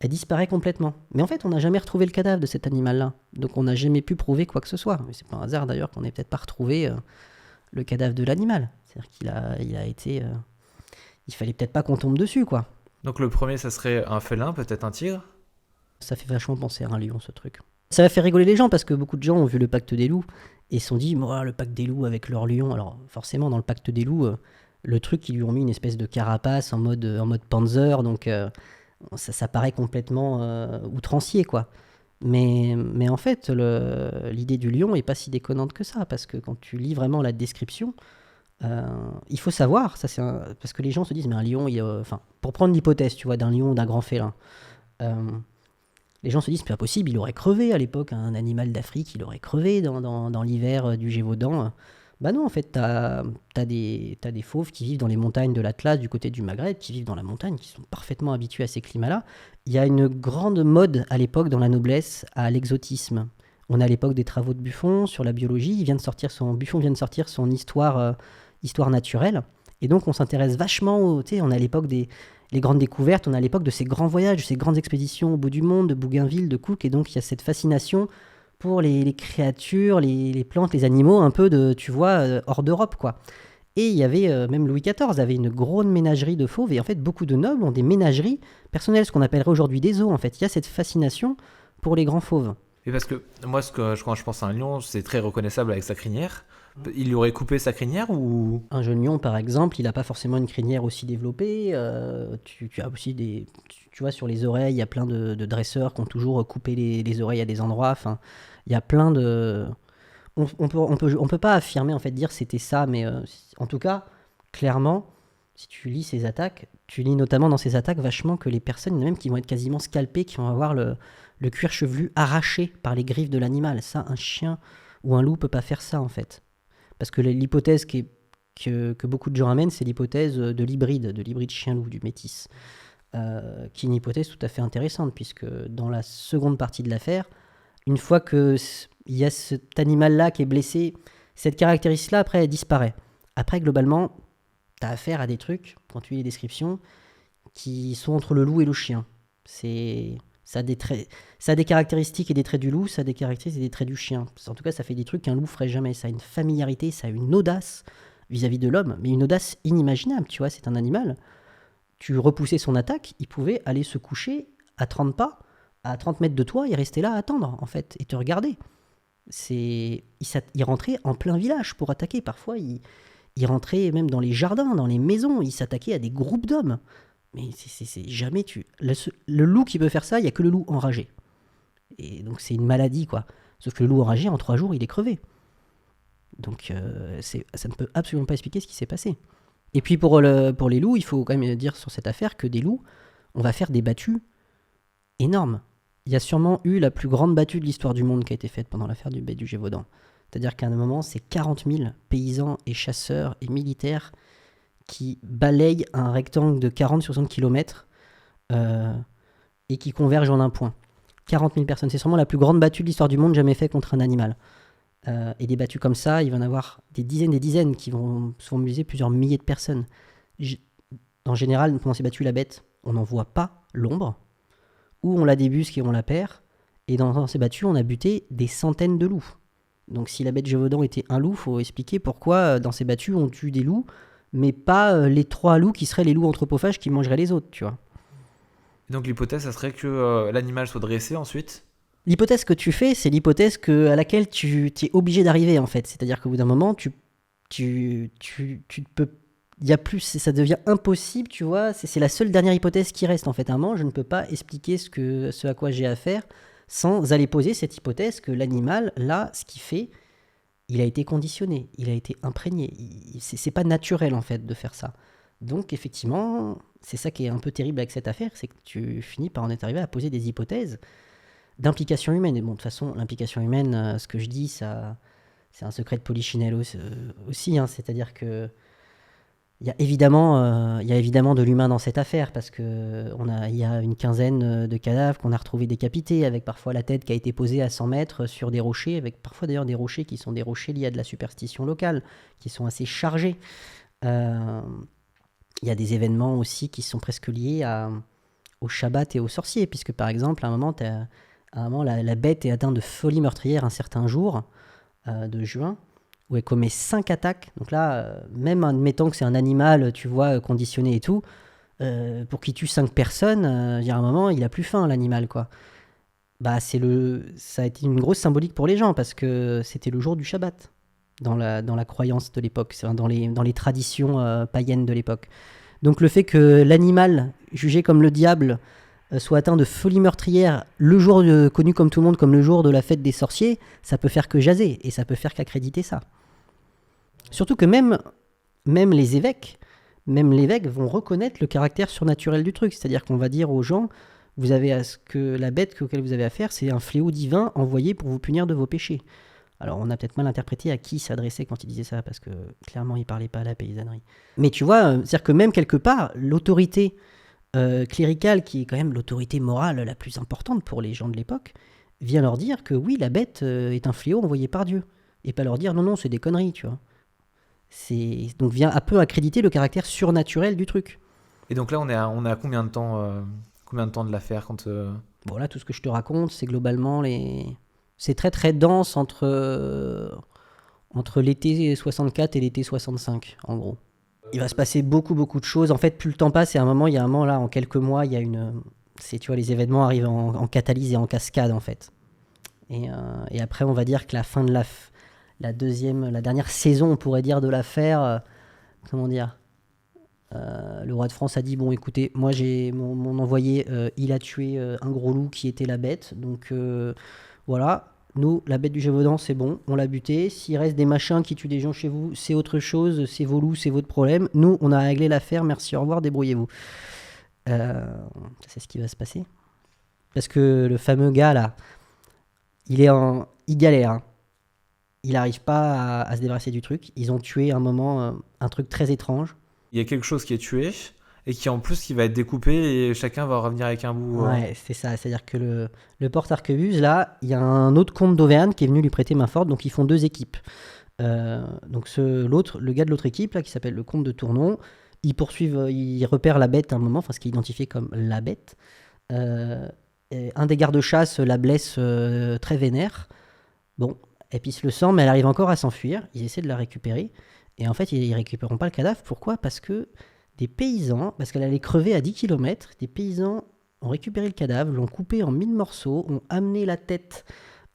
elle disparaît complètement. Mais en fait, on n'a jamais retrouvé le cadavre de cet animal-là. Donc on n'a jamais pu prouver quoi que ce soit. Mais c'est pas un hasard d'ailleurs qu'on n'ait peut-être pas retrouvé le cadavre de l'animal. C'est-à-dire il a été... il fallait peut-être pas qu'on tombe dessus, quoi. Donc, le premier, ça serait un félin, peut-être un tigre? Ça fait vachement penser à un lion, ce truc. Ça va faire rigoler les gens parce que beaucoup de gens ont vu le pacte des loups et se sont dit, le pacte des loups avec leur lion. Alors forcément, dans le pacte des loups, le truc, ils lui ont mis une espèce de carapace en mode Panzer, donc ça paraît complètement outrancier, quoi. Mais en fait, l'idée du lion est pas si déconnante que ça, parce que quand tu lis vraiment la description, il faut savoir, parce que les gens se disent, mais un lion, pour prendre l'hypothèse, tu vois, d'un lion ou d'un grand félin, les gens se disent, c'est pas possible, il aurait crevé à l'époque, un animal d'Afrique, il aurait crevé dans l'hiver du Gévaudan. Bah non, en fait, t'as des fauves qui vivent dans les montagnes de l'Atlas, du côté du Maghreb, qui vivent dans la montagne, qui sont parfaitement habitués à ces climats-là. Il y a une grande mode à l'époque dans la noblesse à l'exotisme. On est à l'époque des travaux de Buffon sur la biologie. Buffon vient de sortir son histoire naturelle. Et donc, on s'intéresse vachement, on est à l'époque des les grandes découvertes, on est à l'époque de ces grands voyages, ces grandes expéditions au bout du monde, de Bougainville, de Cook. Et donc, il y a cette fascination pour les créatures, les plantes, les animaux, un peu hors d'Europe, quoi. Et il y avait, même Louis XIV avait une grande ménagerie de fauves, et en fait, beaucoup de nobles ont des ménageries personnelles, ce qu'on appellerait aujourd'hui des zoos, en fait. Il y a cette fascination pour les grands fauves. Et parce que moi, quand je pense à un lion, c'est très reconnaissable avec sa crinière. Il lui aurait coupé sa crinière ou... Un jeune lion, par exemple, il n'a pas forcément une crinière aussi développée. Tu as aussi tu vois, sur les oreilles, il y a plein de dresseurs qui ont toujours coupé les oreilles à des endroits. Enfin, il y a plein de... On peut pas affirmer, en fait, dire c'était ça, mais en tout cas, clairement, si tu lis ces attaques, tu lis notamment dans ces attaques vachement que les personnes, il y en a même qui vont être quasiment scalpées, qui vont avoir le cuir chevelu arraché par les griffes de l'animal. Ça, un chien ou un loup peut pas faire ça, en fait. Parce que l'hypothèse que beaucoup de gens amènent, c'est l'hypothèse de l'hybride chien-loup, du métis. Qui est une hypothèse tout à fait intéressante, puisque dans la seconde partie de l'affaire, une fois qu'il y a cet animal-là qui est blessé, cette caractéristique-là, après, elle disparaît. Après, globalement, tu as affaire à des trucs, quand tu lis les descriptions, qui sont entre le loup et le chien. Ça a des caractéristiques et des traits du loup, ça a des caractéristiques et des traits du chien. En tout cas, ça fait des trucs qu'un loup ferait jamais. Ça a une familiarité, ça a une audace vis-à-vis de l'homme, mais une audace inimaginable, tu vois, c'est un animal. Tu repoussais son attaque, il pouvait aller se coucher à 30 pas, à 30 mètres de toi, et rester là à attendre, en fait, et te regarder. Il rentrait en plein village pour attaquer. Parfois, il rentrait même dans les jardins, dans les maisons, il s'attaquait à des groupes d'hommes. Mais c'est jamais le loup qui peut faire ça, il n'y a que le loup enragé. Et donc c'est une maladie, quoi. Sauf que le loup enragé, en 3 jours, il est crevé. Donc ça ne peut absolument pas expliquer ce qui s'est passé. Et puis pour les loups, il faut quand même dire sur cette affaire que des loups, on va faire des battues énormes. Il y a sûrement eu la plus grande battue de l'histoire du monde qui a été faite pendant l'affaire du bête du Gévaudan. C'est-à-dire qu'à un moment, c'est 40 000 paysans et chasseurs et militaires qui balayent un rectangle de 40-60 km et qui convergent en un point. 40 000 personnes, c'est sûrement la plus grande battue de l'histoire du monde jamais faite contre un animal. Et des battues comme ça, il va y en avoir des dizaines qui vont se mobiliser plusieurs milliers de personnes. En général, pendant ces battues, la bête, on n'en voit pas l'ombre, ou on la débusque et on la perd. Et dans ces battues, on a buté des centaines de loups. Donc si la bête Gévaudan était un loup, il faut expliquer pourquoi dans ces battues, on tue des loups, mais pas les 3 loups qui seraient les loups anthropophages qui mangeraient les autres, tu vois. Et donc l'hypothèse, ça serait que l'animal soit dressé ensuite. L'hypothèse que tu fais, c'est l'hypothèse à laquelle tu es obligé d'arriver, en fait. C'est-à-dire qu'au bout d'un moment, tu peux... Il y a plus, ça devient impossible, tu vois. C'est la seule dernière hypothèse qui reste, en fait. À un moment, je ne peux pas expliquer ce à quoi j'ai affaire sans aller poser cette hypothèse que l'animal, là, ce qu'il fait, il a été conditionné, il a été imprégné. C'est pas naturel, en fait, de faire ça. Donc, effectivement, c'est ça qui est un peu terrible avec cette affaire, c'est que tu finis par en être arrivé à poser des hypothèses d'implication humaine. Et bon, de toute façon, l'implication humaine, ce que je dis, ça, c'est un secret de Polichinelle aussi, hein. C'est-à-dire que il y a évidemment de l'humain dans cette affaire, parce que il y a une quinzaine de cadavres qu'on a retrouvés décapités, avec parfois la tête qui a été posée à 100 mètres sur des rochers, avec parfois d'ailleurs des rochers qui sont des rochers liés à de la superstition locale, qui sont assez chargés. Il y a des événements aussi qui sont presque liés au Shabbat et aux sorciers, puisque par exemple, à un moment, la bête est atteinte de folie meurtrière un certain jour de juin, où elle commet 5 attaques. Donc là, même admettant que c'est un animal, tu vois, conditionné et tout, pour qu'il tue 5 personnes, il y a un moment, il a plus faim, l'animal, quoi. Bah, ça a été une grosse symbolique pour les gens, parce que c'était le jour du Shabbat, dans la croyance de l'époque, dans les traditions païennes de l'époque. Donc le fait que l'animal, jugé comme le diable, soit atteint de folie meurtrière le jour connu comme tout le monde comme le jour de la fête des sorciers, ça peut faire que jaser, et ça peut faire qu'accréditer ça. Surtout que même l'évêque vont reconnaître le caractère surnaturel du truc. C'est-à-dire qu'on va dire aux gens, vous avez que la bête auquel vous avez affaire, c'est un fléau divin envoyé pour vous punir de vos péchés. Alors on a peut-être mal interprété à qui il s'adressait quand il disait ça, parce que clairement il parlait pas à la paysannerie. Mais tu vois, c'est-à-dire que même quelque part, l'autorité cléricale, qui est quand même l'autorité morale la plus importante pour les gens de l'époque, vient leur dire que oui, la bête est un fléau envoyé par Dieu. Et pas leur dire non, c'est des conneries, tu vois. Donc vient un peu accréditer le caractère surnaturel du truc. Et donc là, on est à combien de temps de l'affaire quand Bon, là, tout ce que je te raconte, c'est globalement c'est très très dense entre l'été 64 et l'été 65, en gros. Il va se passer beaucoup de choses. En fait, plus le temps passe, et il y a un moment là, en quelques mois, il y a tu vois, les événements arrivent en catalyse et en cascade, en fait. Et après, on va dire que la fin de la dernière saison, on pourrait dire, de l'affaire, comment dire, le roi de France a dit, bon, écoutez, moi j'ai mon envoyé, il a tué un gros loup qui était la bête, donc voilà. Nous, la bête du Gévaudan, c'est bon, on l'a buté. S'il reste des machins qui tuent des gens chez vous, c'est autre chose, c'est vos loups, c'est votre problème. Nous, on a réglé l'affaire, merci, au revoir, débrouillez-vous. C'est ce qui va se passer. Parce que le fameux gars, là, il galère, hein. Il n'arrive pas à se débarrasser du truc. Ils ont tué à un moment un truc très étrange. il y a quelque chose qui est tué et qui en plus qui va être découpé et chacun va revenir avec un bout. Ouais, c'est ça. C'est-à-dire que le porte-arquebuse, là, il y a un autre comte d'Auvergne qui est venu lui prêter main forte, donc ils font 2 équipes. Donc le gars de l'autre équipe, là, qui s'appelle le comte de Tournon, il repère la bête à un moment, enfin ce qui est identifié comme la bête. Et un des gardes-chasse la blesse très vénère. Bon, elle pisse le sang, mais elle arrive encore à s'enfuir. Ils essaient de la récupérer. Et en fait, ils ne récupéreront pas le cadavre. Pourquoi ? Parce qu'elle allait crever à 10 km, des paysans ont récupéré le cadavre, l'ont coupé en 1000 morceaux, ont amené la tête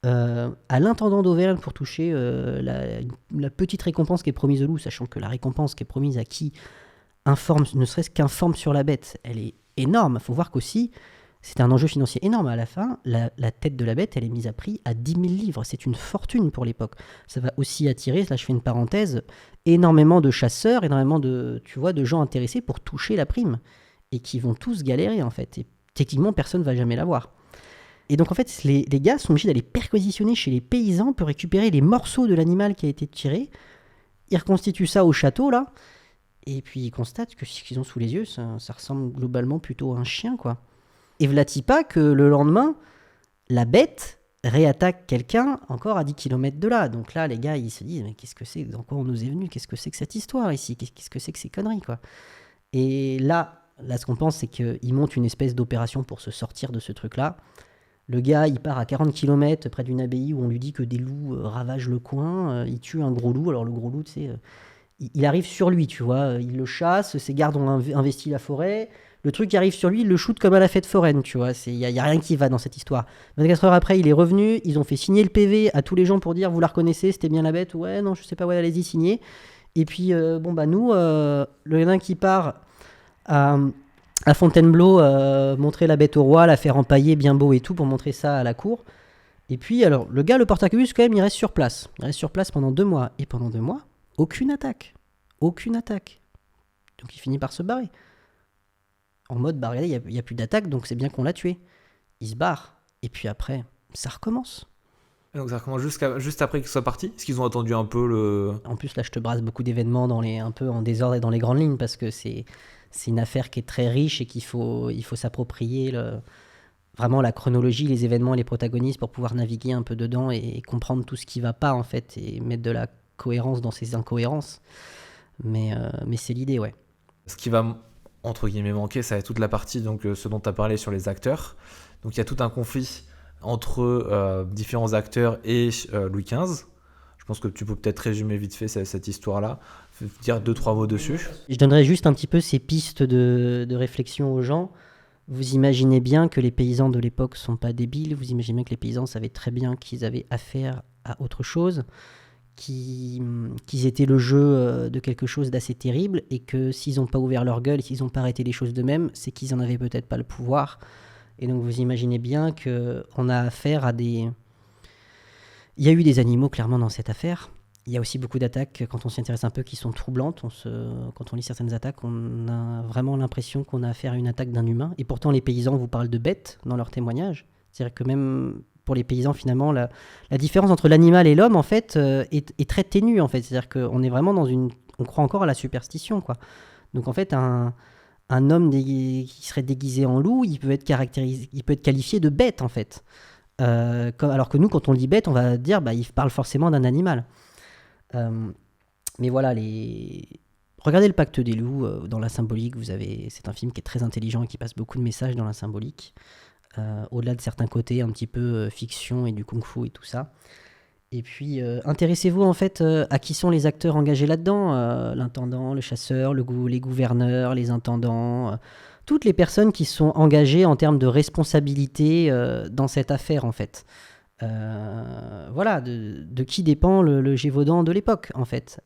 à l'intendant d'Auvergne pour toucher la petite récompense qui est promise au loup, sachant que la récompense qui est promise à qui informe, ne serait-ce qu'informe sur la bête, elle est énorme. Il faut voir qu'aussi, C'était un enjeu financier énorme. À la fin, la tête de la bête, elle est mise à prix à 10 000 livres. C'est une fortune pour l'époque. Ça va aussi attirer, là je fais une parenthèse, énormément de chasseurs, énormément de, tu vois, de gens intéressés pour toucher la prime. Et qui vont tous galérer en fait. Et techniquement, personne ne va jamais l'avoir. Et donc en fait, les gars sont obligés d'aller perquisitionner chez les paysans pour récupérer les morceaux de l'animal qui a été tiré. Ils reconstituent ça au château là. Et puis ils constatent que ce qu'ils ont sous les yeux, ça ressemble globalement plutôt à un chien quoi. Et vlati pas que le lendemain, la bête réattaque quelqu'un encore à 10 km de là. Donc là, les gars, ils se disent, mais qu'est-ce que c'est, dans quoi on nous est venu, qu'est-ce que c'est que cette histoire ici, qu'est-ce que c'est que ces conneries, quoi. Et là, ce qu'on pense, c'est qu'ils montent une espèce d'opération pour se sortir de ce truc-là. Le gars, il part à 40 km près d'une abbaye où on lui dit que des loups ravagent le coin. Il tue un gros loup. Alors le gros loup, tu sais, il arrive sur lui, tu vois. Il le chasse, ses gardes ont investi la forêt. Le truc qui arrive sur lui, il le shoot comme à la fête foraine, tu vois. Il y a rien qui va dans cette histoire. 24 heures après, il est revenu. Ils ont fait signer le PV à tous les gens pour dire, vous la reconnaissez, c'était bien la bête. Ouais, non, je sais pas, ouais, allez-y, signez. Et puis, nous, le nain qui part à Fontainebleau, montrer la bête au roi, la faire empailler bien beau et tout, pour montrer ça à la cour. Et puis, alors, le gars, le Portacus, quand même, il reste sur place. Il reste sur place pendant 2 mois. Et pendant 2 mois, aucune attaque. Aucune attaque. Donc, il finit par se barrer. En mode, bah regardez, il n'y a plus d'attaque, donc c'est bien qu'on l'a tué. Il se barre. Et puis après, ça recommence. Donc ça recommence juste après qu'ils soient partis. Est-ce qu'ils ont attendu un peu le... En plus, là, je te brasse beaucoup d'événements un peu en désordre et dans les grandes lignes, parce que c'est une affaire qui est très riche et il faut s'approprier vraiment la chronologie, les événements et les protagonistes pour pouvoir naviguer un peu dedans et comprendre tout ce qui ne va pas, en fait, et mettre de la cohérence dans ces incohérences. Mais c'est l'idée, ouais. Ce qui va, entre guillemets, manquer, ça va être toute la partie, donc ce dont tu as parlé sur les acteurs. Donc il y a tout un conflit entre différents acteurs et Louis XV. Je pense que tu peux peut-être résumer vite fait cette histoire-là, dire 2-3 mots dessus. Je donnerais juste un petit peu ces pistes de réflexion aux gens. Vous imaginez bien que les paysans de l'époque sont pas débiles, vous imaginez bien que les paysans savaient très bien qu'ils avaient affaire à autre chose, qu'ils étaient le jeu de quelque chose d'assez terrible, et que s'ils n'ont pas ouvert leur gueule, s'ils n'ont pas arrêté les choses d'eux-mêmes, c'est qu'ils en avaient peut-être pas le pouvoir. Et donc vous imaginez bien qu'on a affaire à des... Il y a eu des animaux clairement dans cette affaire. Il y a aussi beaucoup d'attaques, quand on s'y intéresse un peu, qui sont troublantes. Quand on lit certaines attaques, on a vraiment l'impression qu'on a affaire à une attaque d'un humain. Et pourtant, les paysans vous parlent de bêtes dans leurs témoignages. C'est-à-dire que même pour les paysans, finalement, la différence entre l'animal et l'homme, en fait, est très ténue, en fait. C'est-à-dire qu'on est vraiment dans une... On croit encore à la superstition, quoi. Donc, en fait, un homme qui serait déguisé en loup, il peut être qualifié de bête, en fait. Alors que nous, quand on dit bête, on va dire, il parle forcément d'un animal. Mais voilà, regardez le Pacte des loups dans la symbolique. C'est un film qui est très intelligent et qui passe beaucoup de messages dans la symbolique, au-delà de certains côtés un petit peu fiction et du kung-fu et tout ça. Et puis intéressez-vous en fait à qui sont les acteurs engagés là-dedans, l'intendant, le chasseur, les gouverneurs, les intendants, toutes les personnes qui sont engagées en termes de responsabilité dans cette affaire en fait. Voilà, de qui dépend le Gévaudan de l'époque, en fait.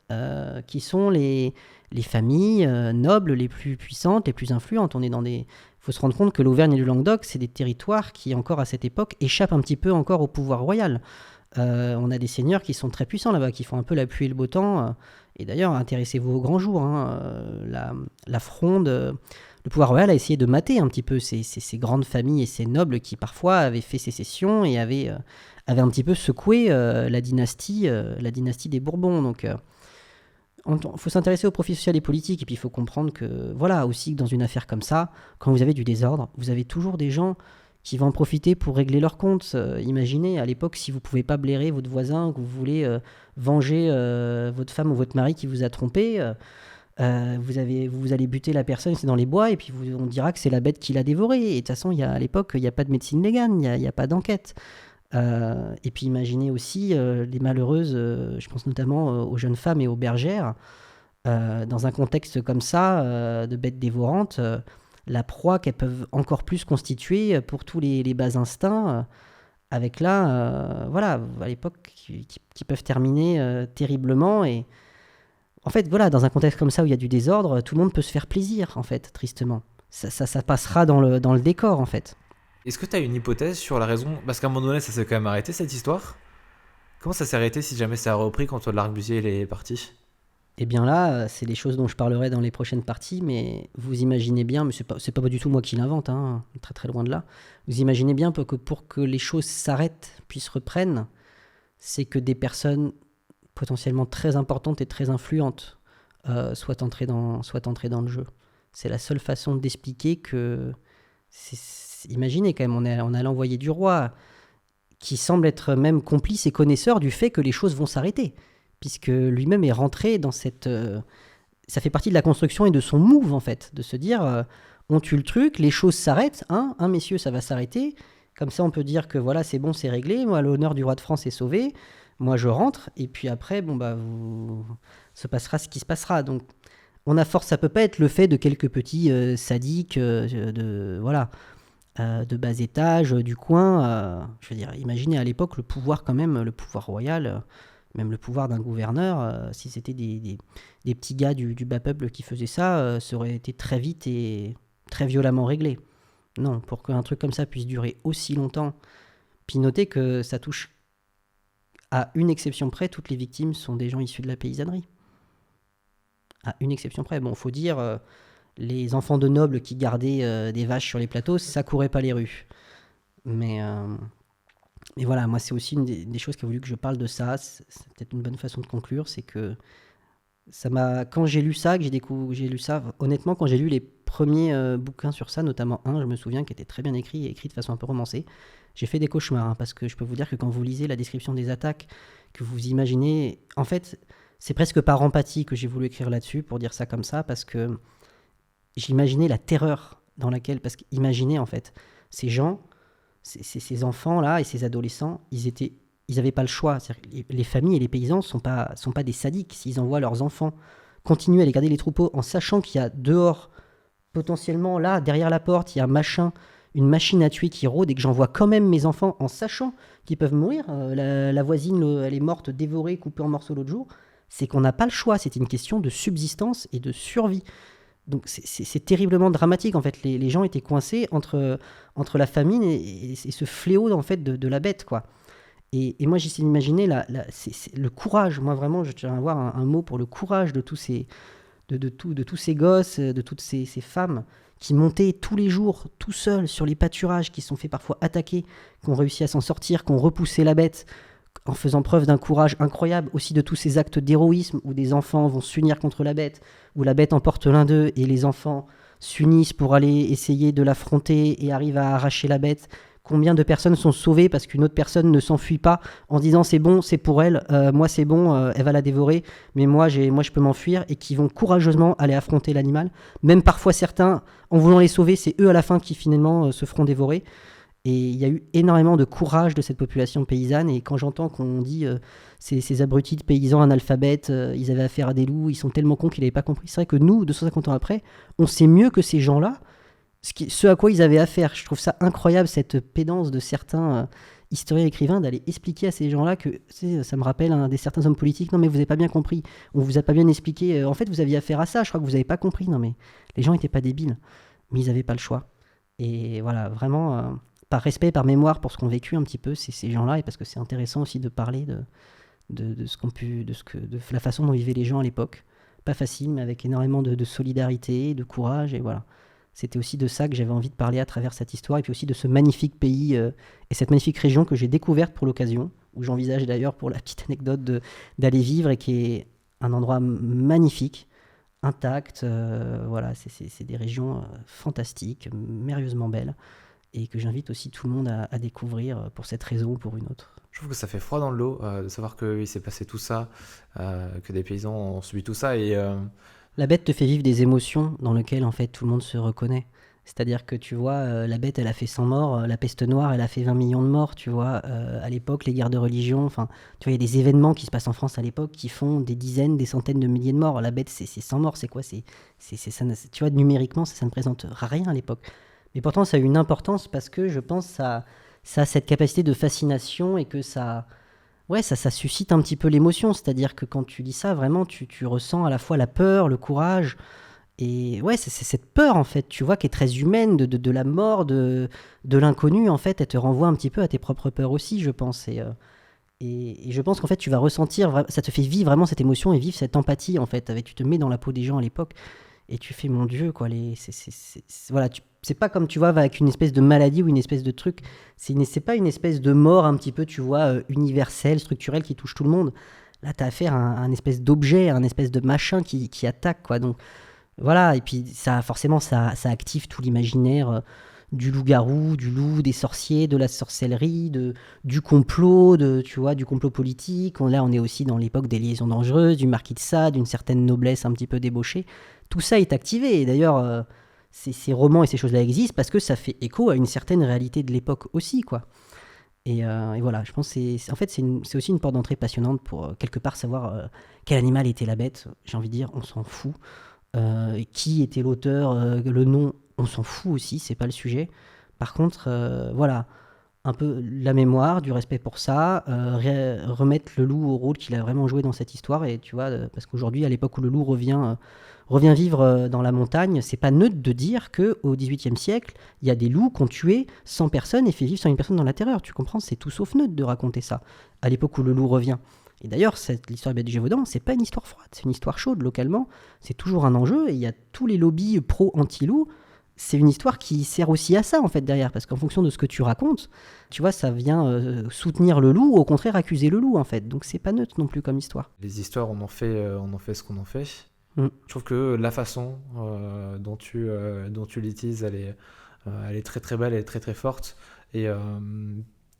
Qui sont les familles nobles les plus puissantes, les plus influentes. Il faut se rendre compte que l'Auvergne et le Languedoc, c'est des territoires qui, encore à cette époque, échappent un petit peu encore au pouvoir royal. On a des seigneurs qui sont très puissants là-bas, qui font un peu la pluie et le beau temps. Et d'ailleurs, intéressez-vous aux grands jours. La fronde... Le pouvoir royal a essayé de mater un petit peu ces grandes familles et ces nobles qui parfois avaient fait sécession et avaient un petit peu secoué la dynastie des Bourbons. Donc il faut s'intéresser aux profils sociaux et politiques, et puis il faut comprendre que, voilà, aussi que dans une affaire comme ça, quand vous avez du désordre, vous avez toujours des gens qui vont en profiter pour régler leurs comptes. Imaginez, à l'époque, si vous ne pouvez pas blairer votre voisin, que vous voulez venger votre femme ou votre mari qui vous a trompé... vous allez buter la personne, c'est dans les bois, et puis on dira que c'est la bête qui l'a dévoré. Et de toute façon, à l'époque, il n'y a pas de médecine légale, il n'y a pas d'enquête. Et puis imaginez aussi les malheureuses, je pense notamment aux jeunes femmes et aux bergères, dans un contexte comme ça, de bêtes dévorantes, la proie qu'elles peuvent encore plus constituer pour tous les bas instincts, avec là, voilà, à l'époque, qui peuvent terminer terriblement. Et en fait, voilà, dans un contexte comme ça où il y a du désordre, tout le monde peut se faire plaisir, en fait, tristement. Ça passera dans le décor, en fait. Est-ce que tu as une hypothèse sur la raison? Parce qu'à un moment donné, ça s'est quand même arrêté cette histoire. Comment ça s'est arrêté si jamais ça a repris quand l'arquebusier il est parti? Eh bien là, c'est des choses dont je parlerai dans les prochaines parties, mais vous imaginez bien, mais c'est pas du tout moi qui l'invente, hein, très très loin de là. Vous imaginez bien pour que les choses s'arrêtent, puis se reprennent, c'est que des personnes potentiellement très importantes et très influentes soient entrées dans le jeu. C'est la seule façon d'expliquer que... imaginez quand même, on a l'envoyé du roi, qui semble être même complice et connaisseur du fait que les choses vont s'arrêter, puisque lui-même est rentré dans cette... ça fait partie de la construction et de son move, en fait, de se dire, on tue le truc, les choses s'arrêtent, messieurs, ça va s'arrêter, comme ça on peut dire que voilà, c'est bon, c'est réglé, moi, l'honneur du roi de France est sauvé, moi je rentre, et puis après, se passera ce qui se passera. Donc, ça peut pas être le fait de quelques petits sadiques, de bas étage, du coin. Je veux dire, imaginez à l'époque le pouvoir quand même, le pouvoir royal, même le pouvoir d'un gouverneur, si c'était des petits gars du bas peuple qui faisaient ça, ça aurait été très vite et très violemment réglé. Non, pour qu'un truc comme ça puisse durer aussi longtemps, puis notez que ça touche, à une exception près, toutes les victimes sont des gens issus de la paysannerie. À une exception près. Bon, faut dire, les enfants de nobles qui gardaient des vaches sur les plateaux, ça courait pas les rues. Mais voilà, moi c'est aussi une des choses qui a voulu que je parle de ça. C'est peut-être une bonne façon de conclure, c'est que quand j'ai lu ça, j'ai lu ça, honnêtement, quand j'ai lu les premiers bouquins sur ça, notamment un, je me souviens, qui était très bien écrit et écrit de façon un peu romancée, j'ai fait des cauchemars, parce que je peux vous dire que quand vous lisez la description des attaques, que vous imaginez, en fait, c'est presque par empathie que j'ai voulu écrire là-dessus, pour dire ça comme ça, parce que j'imaginais la terreur dans laquelle, parce qu'imaginez en fait, ces gens, ces enfants-là et ces adolescents, ils avaient pas le choix. Les familles et les paysans sont pas des sadiques. S'ils envoient leurs enfants continuer à aller garder les troupeaux en sachant qu'il y a dehors, potentiellement là, derrière la porte, il y a une machine à tuer qui rôde et que j'envoie quand même mes enfants en sachant qu'ils peuvent mourir. La voisine, elle est morte, dévorée, coupée en morceaux l'autre jour. C'est qu'on n'a pas le choix. C'était une question de subsistance et de survie. Donc c'est terriblement dramatique en fait. Les gens étaient coincés entre la famine et ce fléau en fait de la bête quoi. Et moi j'essaie d'imaginer c'est le courage. Moi vraiment je tiens à avoir un mot pour le courage de tous ces tous ces gosses, de toutes ces femmes qui montaient tous les jours tout seuls sur les pâturages, qui se sont fait parfois attaquer, qui ont réussi à s'en sortir, qui ont repoussé la bête en faisant preuve d'un courage incroyable, aussi de tous ces actes d'héroïsme où des enfants vont s'unir contre la bête, où la bête emporte l'un d'eux et les enfants s'unissent pour aller essayer de l'affronter et arrivent à arracher la bête. Combien de personnes sont sauvées parce qu'une autre personne ne s'enfuit pas en disant c'est bon, c'est pour elle, moi c'est bon, elle va la dévorer, mais moi je peux m'enfuir, et qui vont courageusement aller affronter l'animal. Même parfois certains, en voulant les sauver, c'est eux à la fin qui finalement se feront dévorer. Et il y a eu énormément de courage de cette population paysanne. Et quand j'entends qu'on dit ces abrutis de paysans analphabètes, ils avaient affaire à des loups, ils sont tellement cons qu'ils n'avaient pas compris. C'est vrai que nous, 250 ans après, on sait mieux que ces gens-là ce à quoi ils avaient affaire. Je trouve ça incroyable, cette pédance de certains historiens écrivains d'aller expliquer à ces gens-là que ça me rappelle des certains hommes politiques. Non mais vous n'avez pas bien compris, on vous a pas bien expliqué. En fait vous aviez affaire à ça, je crois que vous n'avez pas compris. Non mais les gens n'étaient pas débiles, mais ils n'avaient pas le choix. Et voilà, vraiment... par respect, par mémoire pour ce qu'ont vécu un petit peu ces gens-là, et parce que c'est intéressant aussi de parler de la façon dont vivaient les gens à l'époque. Pas facile, mais avec énormément de solidarité, de courage, et voilà. C'était aussi de ça que j'avais envie de parler à travers cette histoire, et puis aussi de ce magnifique pays et cette magnifique région que j'ai découverte pour l'occasion, où j'envisage d'ailleurs, pour la petite anecdote, d'aller vivre, et qui est un endroit magnifique, intact. Voilà, c'est des régions fantastiques, merveilleusement belles, et que j'invite aussi tout le monde à découvrir pour cette raison ou pour une autre. Je trouve que ça fait froid dans le dos de savoir qu'il s'est passé tout ça, que des paysans ont subi tout ça. Et La bête te fait vivre des émotions dans lesquelles en fait tout le monde se reconnaît. C'est-à-dire que tu vois, la bête elle a fait 100 morts, la peste noire elle a fait 20 millions de morts, tu vois. À l'époque, les guerres de religion, enfin, tu vois, il y a des événements qui se passent en France à l'époque qui font des dizaines, des centaines de milliers de morts. La bête c'est 100 morts, c'est quoi ça, tu vois, numériquement ça ne présente rien à l'époque. Mais pourtant, ça a eu une importance parce que je pense que ça a cette capacité de fascination, et que ça suscite un petit peu l'émotion. C'est-à-dire que quand tu lis ça, vraiment, tu ressens à la fois la peur, le courage, Et ouais, c'est cette peur, en fait, tu vois, qui est très humaine, de la mort, de l'inconnu, en fait, elle te renvoie un petit peu à tes propres peurs aussi, je pense. Et je pense qu'en fait, tu vas ressentir, ça te fait vivre vraiment cette émotion et vivre cette empathie, en fait. Tu te mets dans la peau des gens à l'époque et tu fais, mon Dieu, quoi. Voilà, c'est pas comme, tu vois, avec une espèce de maladie ou une espèce de truc. C'est pas une espèce de mort un petit peu, tu vois, universelle, structurelle, qui touche tout le monde. Là, t'as affaire à un espèce d'objet, à un espèce de machin qui attaque, quoi. Donc, voilà, et puis ça, forcément, ça active tout l'imaginaire du loup-garou, du loup, des sorciers, de la sorcellerie, du complot, tu vois, du complot politique. Là, on est aussi dans l'époque des liaisons dangereuses, du marquis de Sade, d'une certaine noblesse un petit peu débauchée. Tout ça est activé, et d'ailleurs, ces romans et ces choses-là existent parce que ça fait écho à une certaine réalité de l'époque aussi, quoi. Et voilà, je pense que en fait, c'est aussi une porte d'entrée passionnante pour quelque part savoir quel animal était la bête. J'ai envie de dire, on s'en fout. Qui était l'auteur, le nom, on s'en fout aussi, c'est pas le sujet. Par contre, voilà, un peu la mémoire, du respect pour ça, remettre le loup au rôle qu'il a vraiment joué dans cette histoire. Et tu vois, parce qu'aujourd'hui, à l'époque où le loup revient vivre dans la montagne, c'est pas neutre de dire que au XVIIIe siècle, il y a des loups qui ont tué 100 personnes et fait vivre 101 personnes dans la terreur. Tu comprends? C'est tout sauf neutre de raconter ça, à l'époque où le loup revient. Et d'ailleurs, l'histoire des bêtes du Gévaudan, c'est pas une histoire froide, c'est une histoire chaude localement. C'est toujours un enjeu et il y a tous les lobbies pro-anti-loup. C'est une histoire qui sert aussi à ça en fait derrière, parce qu'en fonction de ce que tu racontes, tu vois, ça vient soutenir le loup ou au contraire accuser le loup en fait. Donc c'est pas neutre non plus comme histoire. Les histoires, on en fait ce qu'on en fait. Mm. Je trouve que la façon dont tu l'utilises, elle est très très belle, elle est très très forte. Et, euh,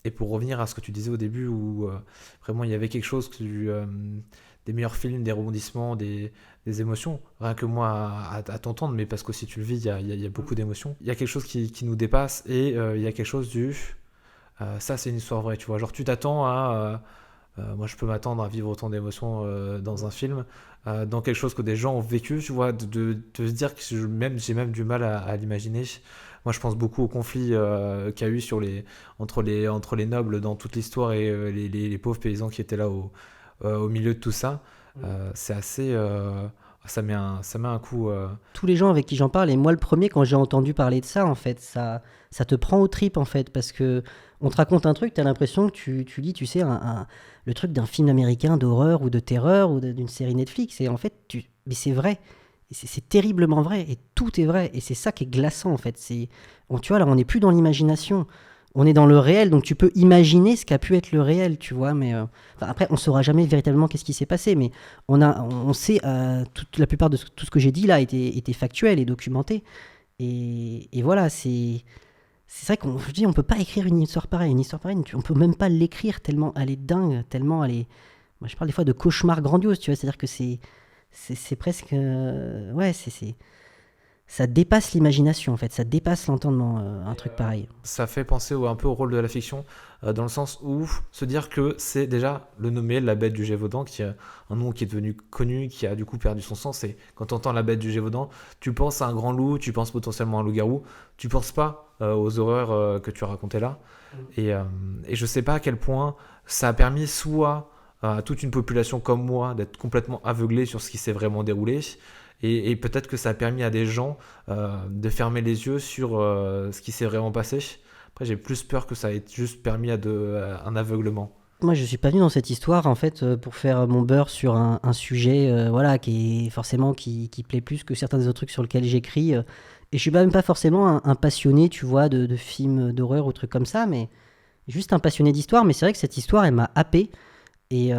et pour revenir à ce que tu disais au début, où vraiment il y avait quelque chose des meilleurs films, des rebondissements, des émotions, rien que moi à t'entendre, mais parce qu'aussi tu le vis, il y a beaucoup d'émotions. Il y a quelque chose qui nous dépasse et il y a quelque chose ça c'est une histoire vraie, tu vois. Genre tu t'attends à... moi, je peux m'attendre à vivre autant d'émotions dans un film, dans quelque chose que des gens ont vécu, tu vois, de se dire que j'ai même du mal à l'imaginer. Moi, je pense beaucoup au conflit qu'il y a eu entre les nobles dans toute l'histoire et les pauvres paysans qui étaient là au milieu de tout ça. C'est assez... ça met un coup... Tous les gens avec qui j'en parle, et moi le premier, quand j'ai entendu parler de ça, en fait, ça te prend aux tripes, en fait, parce que on te raconte un truc, t'as l'impression que tu lis, tu sais, le truc d'un film américain d'horreur ou de terreur ou d'une série Netflix, et en fait, mais c'est vrai. Et c'est terriblement vrai, et tout est vrai, et c'est ça qui est glaçant, en fait. Tu vois, là, on n'est plus dans l'imagination, on est dans le réel, donc tu peux imaginer ce qu'a pu être le réel, tu vois, mais enfin, après, on saura jamais véritablement qu'est-ce qui s'est passé, mais on sait, toute la plupart de tout ce que j'ai dit là était factuel et documenté. Et voilà, c'est vrai qu'on je dis, on peut pas écrire une histoire pareille. Une histoire pareille, on peut même pas l'écrire tellement elle est dingue, tellement elle est. Moi, je parle des fois de cauchemar grandiose, tu vois, c'est-à-dire que c'est presque, ouais, ça dépasse l'imagination en fait, ça dépasse l'entendement, un truc pareil. Ça fait penser un peu au rôle de la fiction, dans le sens où se dire que c'est déjà le nommer la bête du Gévaudan, qui a un nom qui est devenu connu, qui a du coup perdu son sens. Et quand tu entends la bête du Gévaudan, tu penses à un grand loup, tu penses potentiellement à un loup-garou, tu penses pas aux horreurs que tu as racontées là. Et je sais pas à quel point ça a permis soit à toute une population comme moi d'être complètement aveuglée sur ce qui s'est vraiment déroulé, et peut-être que ça a permis à des gens de fermer les yeux sur ce qui s'est vraiment passé. Après, j'ai plus peur que ça ait juste permis un aveuglement. Moi, je suis pas venu dans cette histoire en fait pour faire mon beurre sur un sujet, voilà, qui est forcément qui plaît plus que certains des autres trucs sur lesquels j'écris. Et je suis même pas forcément un passionné, tu vois, de films d'horreur ou trucs comme ça, mais juste un passionné d'histoire. Mais c'est vrai que cette histoire, elle m'a happé. Et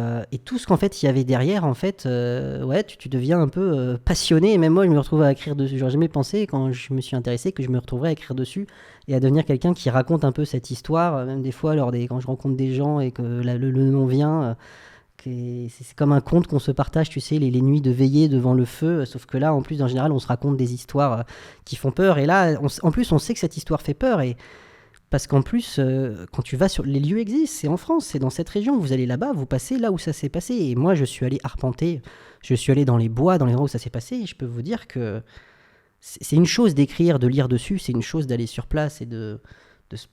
tout ce qu'en fait il y avait derrière, en fait, ouais, tu deviens un peu passionné. Et même moi, je me retrouve à écrire dessus. J'aurais jamais pensé, quand je me suis intéressé, que je me retrouverais à écrire dessus et à devenir quelqu'un qui raconte un peu cette histoire. Même des fois, quand je rencontre des gens et que le nom vient, c'est comme un conte qu'on se partage, tu sais, les nuits de veillée devant le feu. Sauf que là, en plus, en général, on se raconte des histoires qui font peur. Et là, en plus, on sait que cette histoire fait peur. Et parce qu'en plus, quand tu vas sur... Les lieux existent, c'est en France, c'est dans cette région. Vous allez là-bas, vous passez là où ça s'est passé. Et moi, je suis allé arpenter, je suis allé dans les bois, dans les endroits où ça s'est passé. Et je peux vous dire que c'est une chose d'écrire, de lire dessus, c'est une chose d'aller sur place.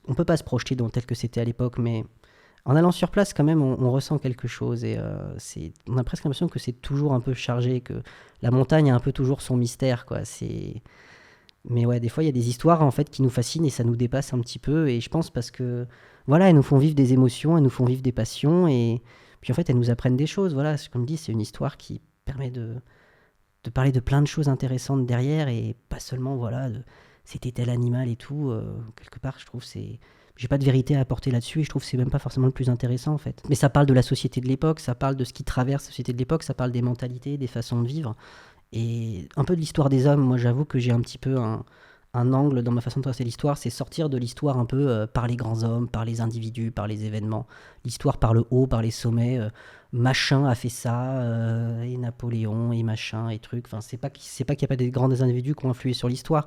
On peut pas se projeter dans tel que c'était à l'époque, mais En allant sur place, quand même, on ressent quelque chose et on a presque l'impression que c'est toujours un peu chargé, que la montagne a un peu toujours son mystère, quoi. Mais ouais, des fois, il y a des histoires en fait qui nous fascinent et ça nous dépasse un petit peu. Et je pense parce que, voilà, elles nous font vivre des émotions, elles nous font vivre des passions et puis en fait, elles nous apprennent des choses. Voilà, comme je dis, c'est une histoire qui permet de parler de plein de choses intéressantes derrière et pas seulement, voilà, c'était tel animal et tout. Quelque part, je trouve c'est. J'ai pas de vérité à apporter là-dessus et je trouve que c'est même pas forcément le plus intéressant en fait. Mais ça parle de la société de l'époque, ça parle de ce qui traverse la société de l'époque, ça parle des mentalités, des façons de vivre et un peu de l'histoire des hommes. Moi, j'avoue que j'ai un petit peu un angle dans ma façon de tracer l'histoire, c'est sortir de l'histoire un peu par les grands hommes, par les individus, par les événements. L'histoire par le haut, par les sommets. Machin a fait ça, et Napoléon, et machin, et trucs. Enfin, c'est pas qu'il n'y a pas des grands individus qui ont influé sur l'histoire,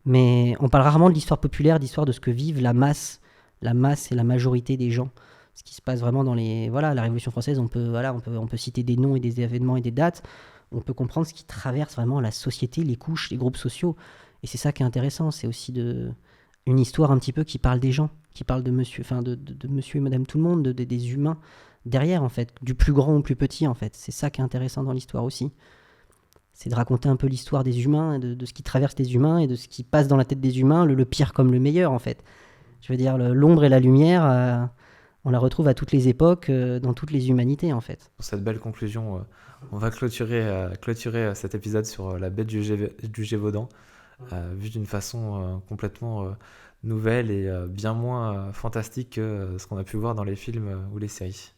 mais on parle rarement de l'histoire populaire, d'histoire de ce que vivent la masse et la majorité des gens. Ce qui se passe vraiment dans les, voilà, la Révolution française, on peut citer des noms et des événements et des dates. On peut comprendre ce qui traverse vraiment la société, les couches, les groupes sociaux. Et c'est ça qui est intéressant, c'est aussi une histoire un petit peu qui parle des gens, qui parle de monsieur, enfin de monsieur et madame tout le monde, des humains derrière en fait, du plus grand au plus petit en fait. C'est ça qui est intéressant dans l'histoire aussi. C'est de raconter un peu l'histoire des humains, de ce qui traverse les humains et de ce qui passe dans la tête des humains, le pire comme le meilleur en fait. Je veux dire, l'ombre et la lumière, on la retrouve à toutes les époques, dans toutes les humanités en fait. Pour cette belle conclusion, on va clôturer cet épisode sur la bête du Gévaudan, vue d'une façon complètement nouvelle et bien moins fantastique que ce qu'on a pu voir dans les films ou les séries.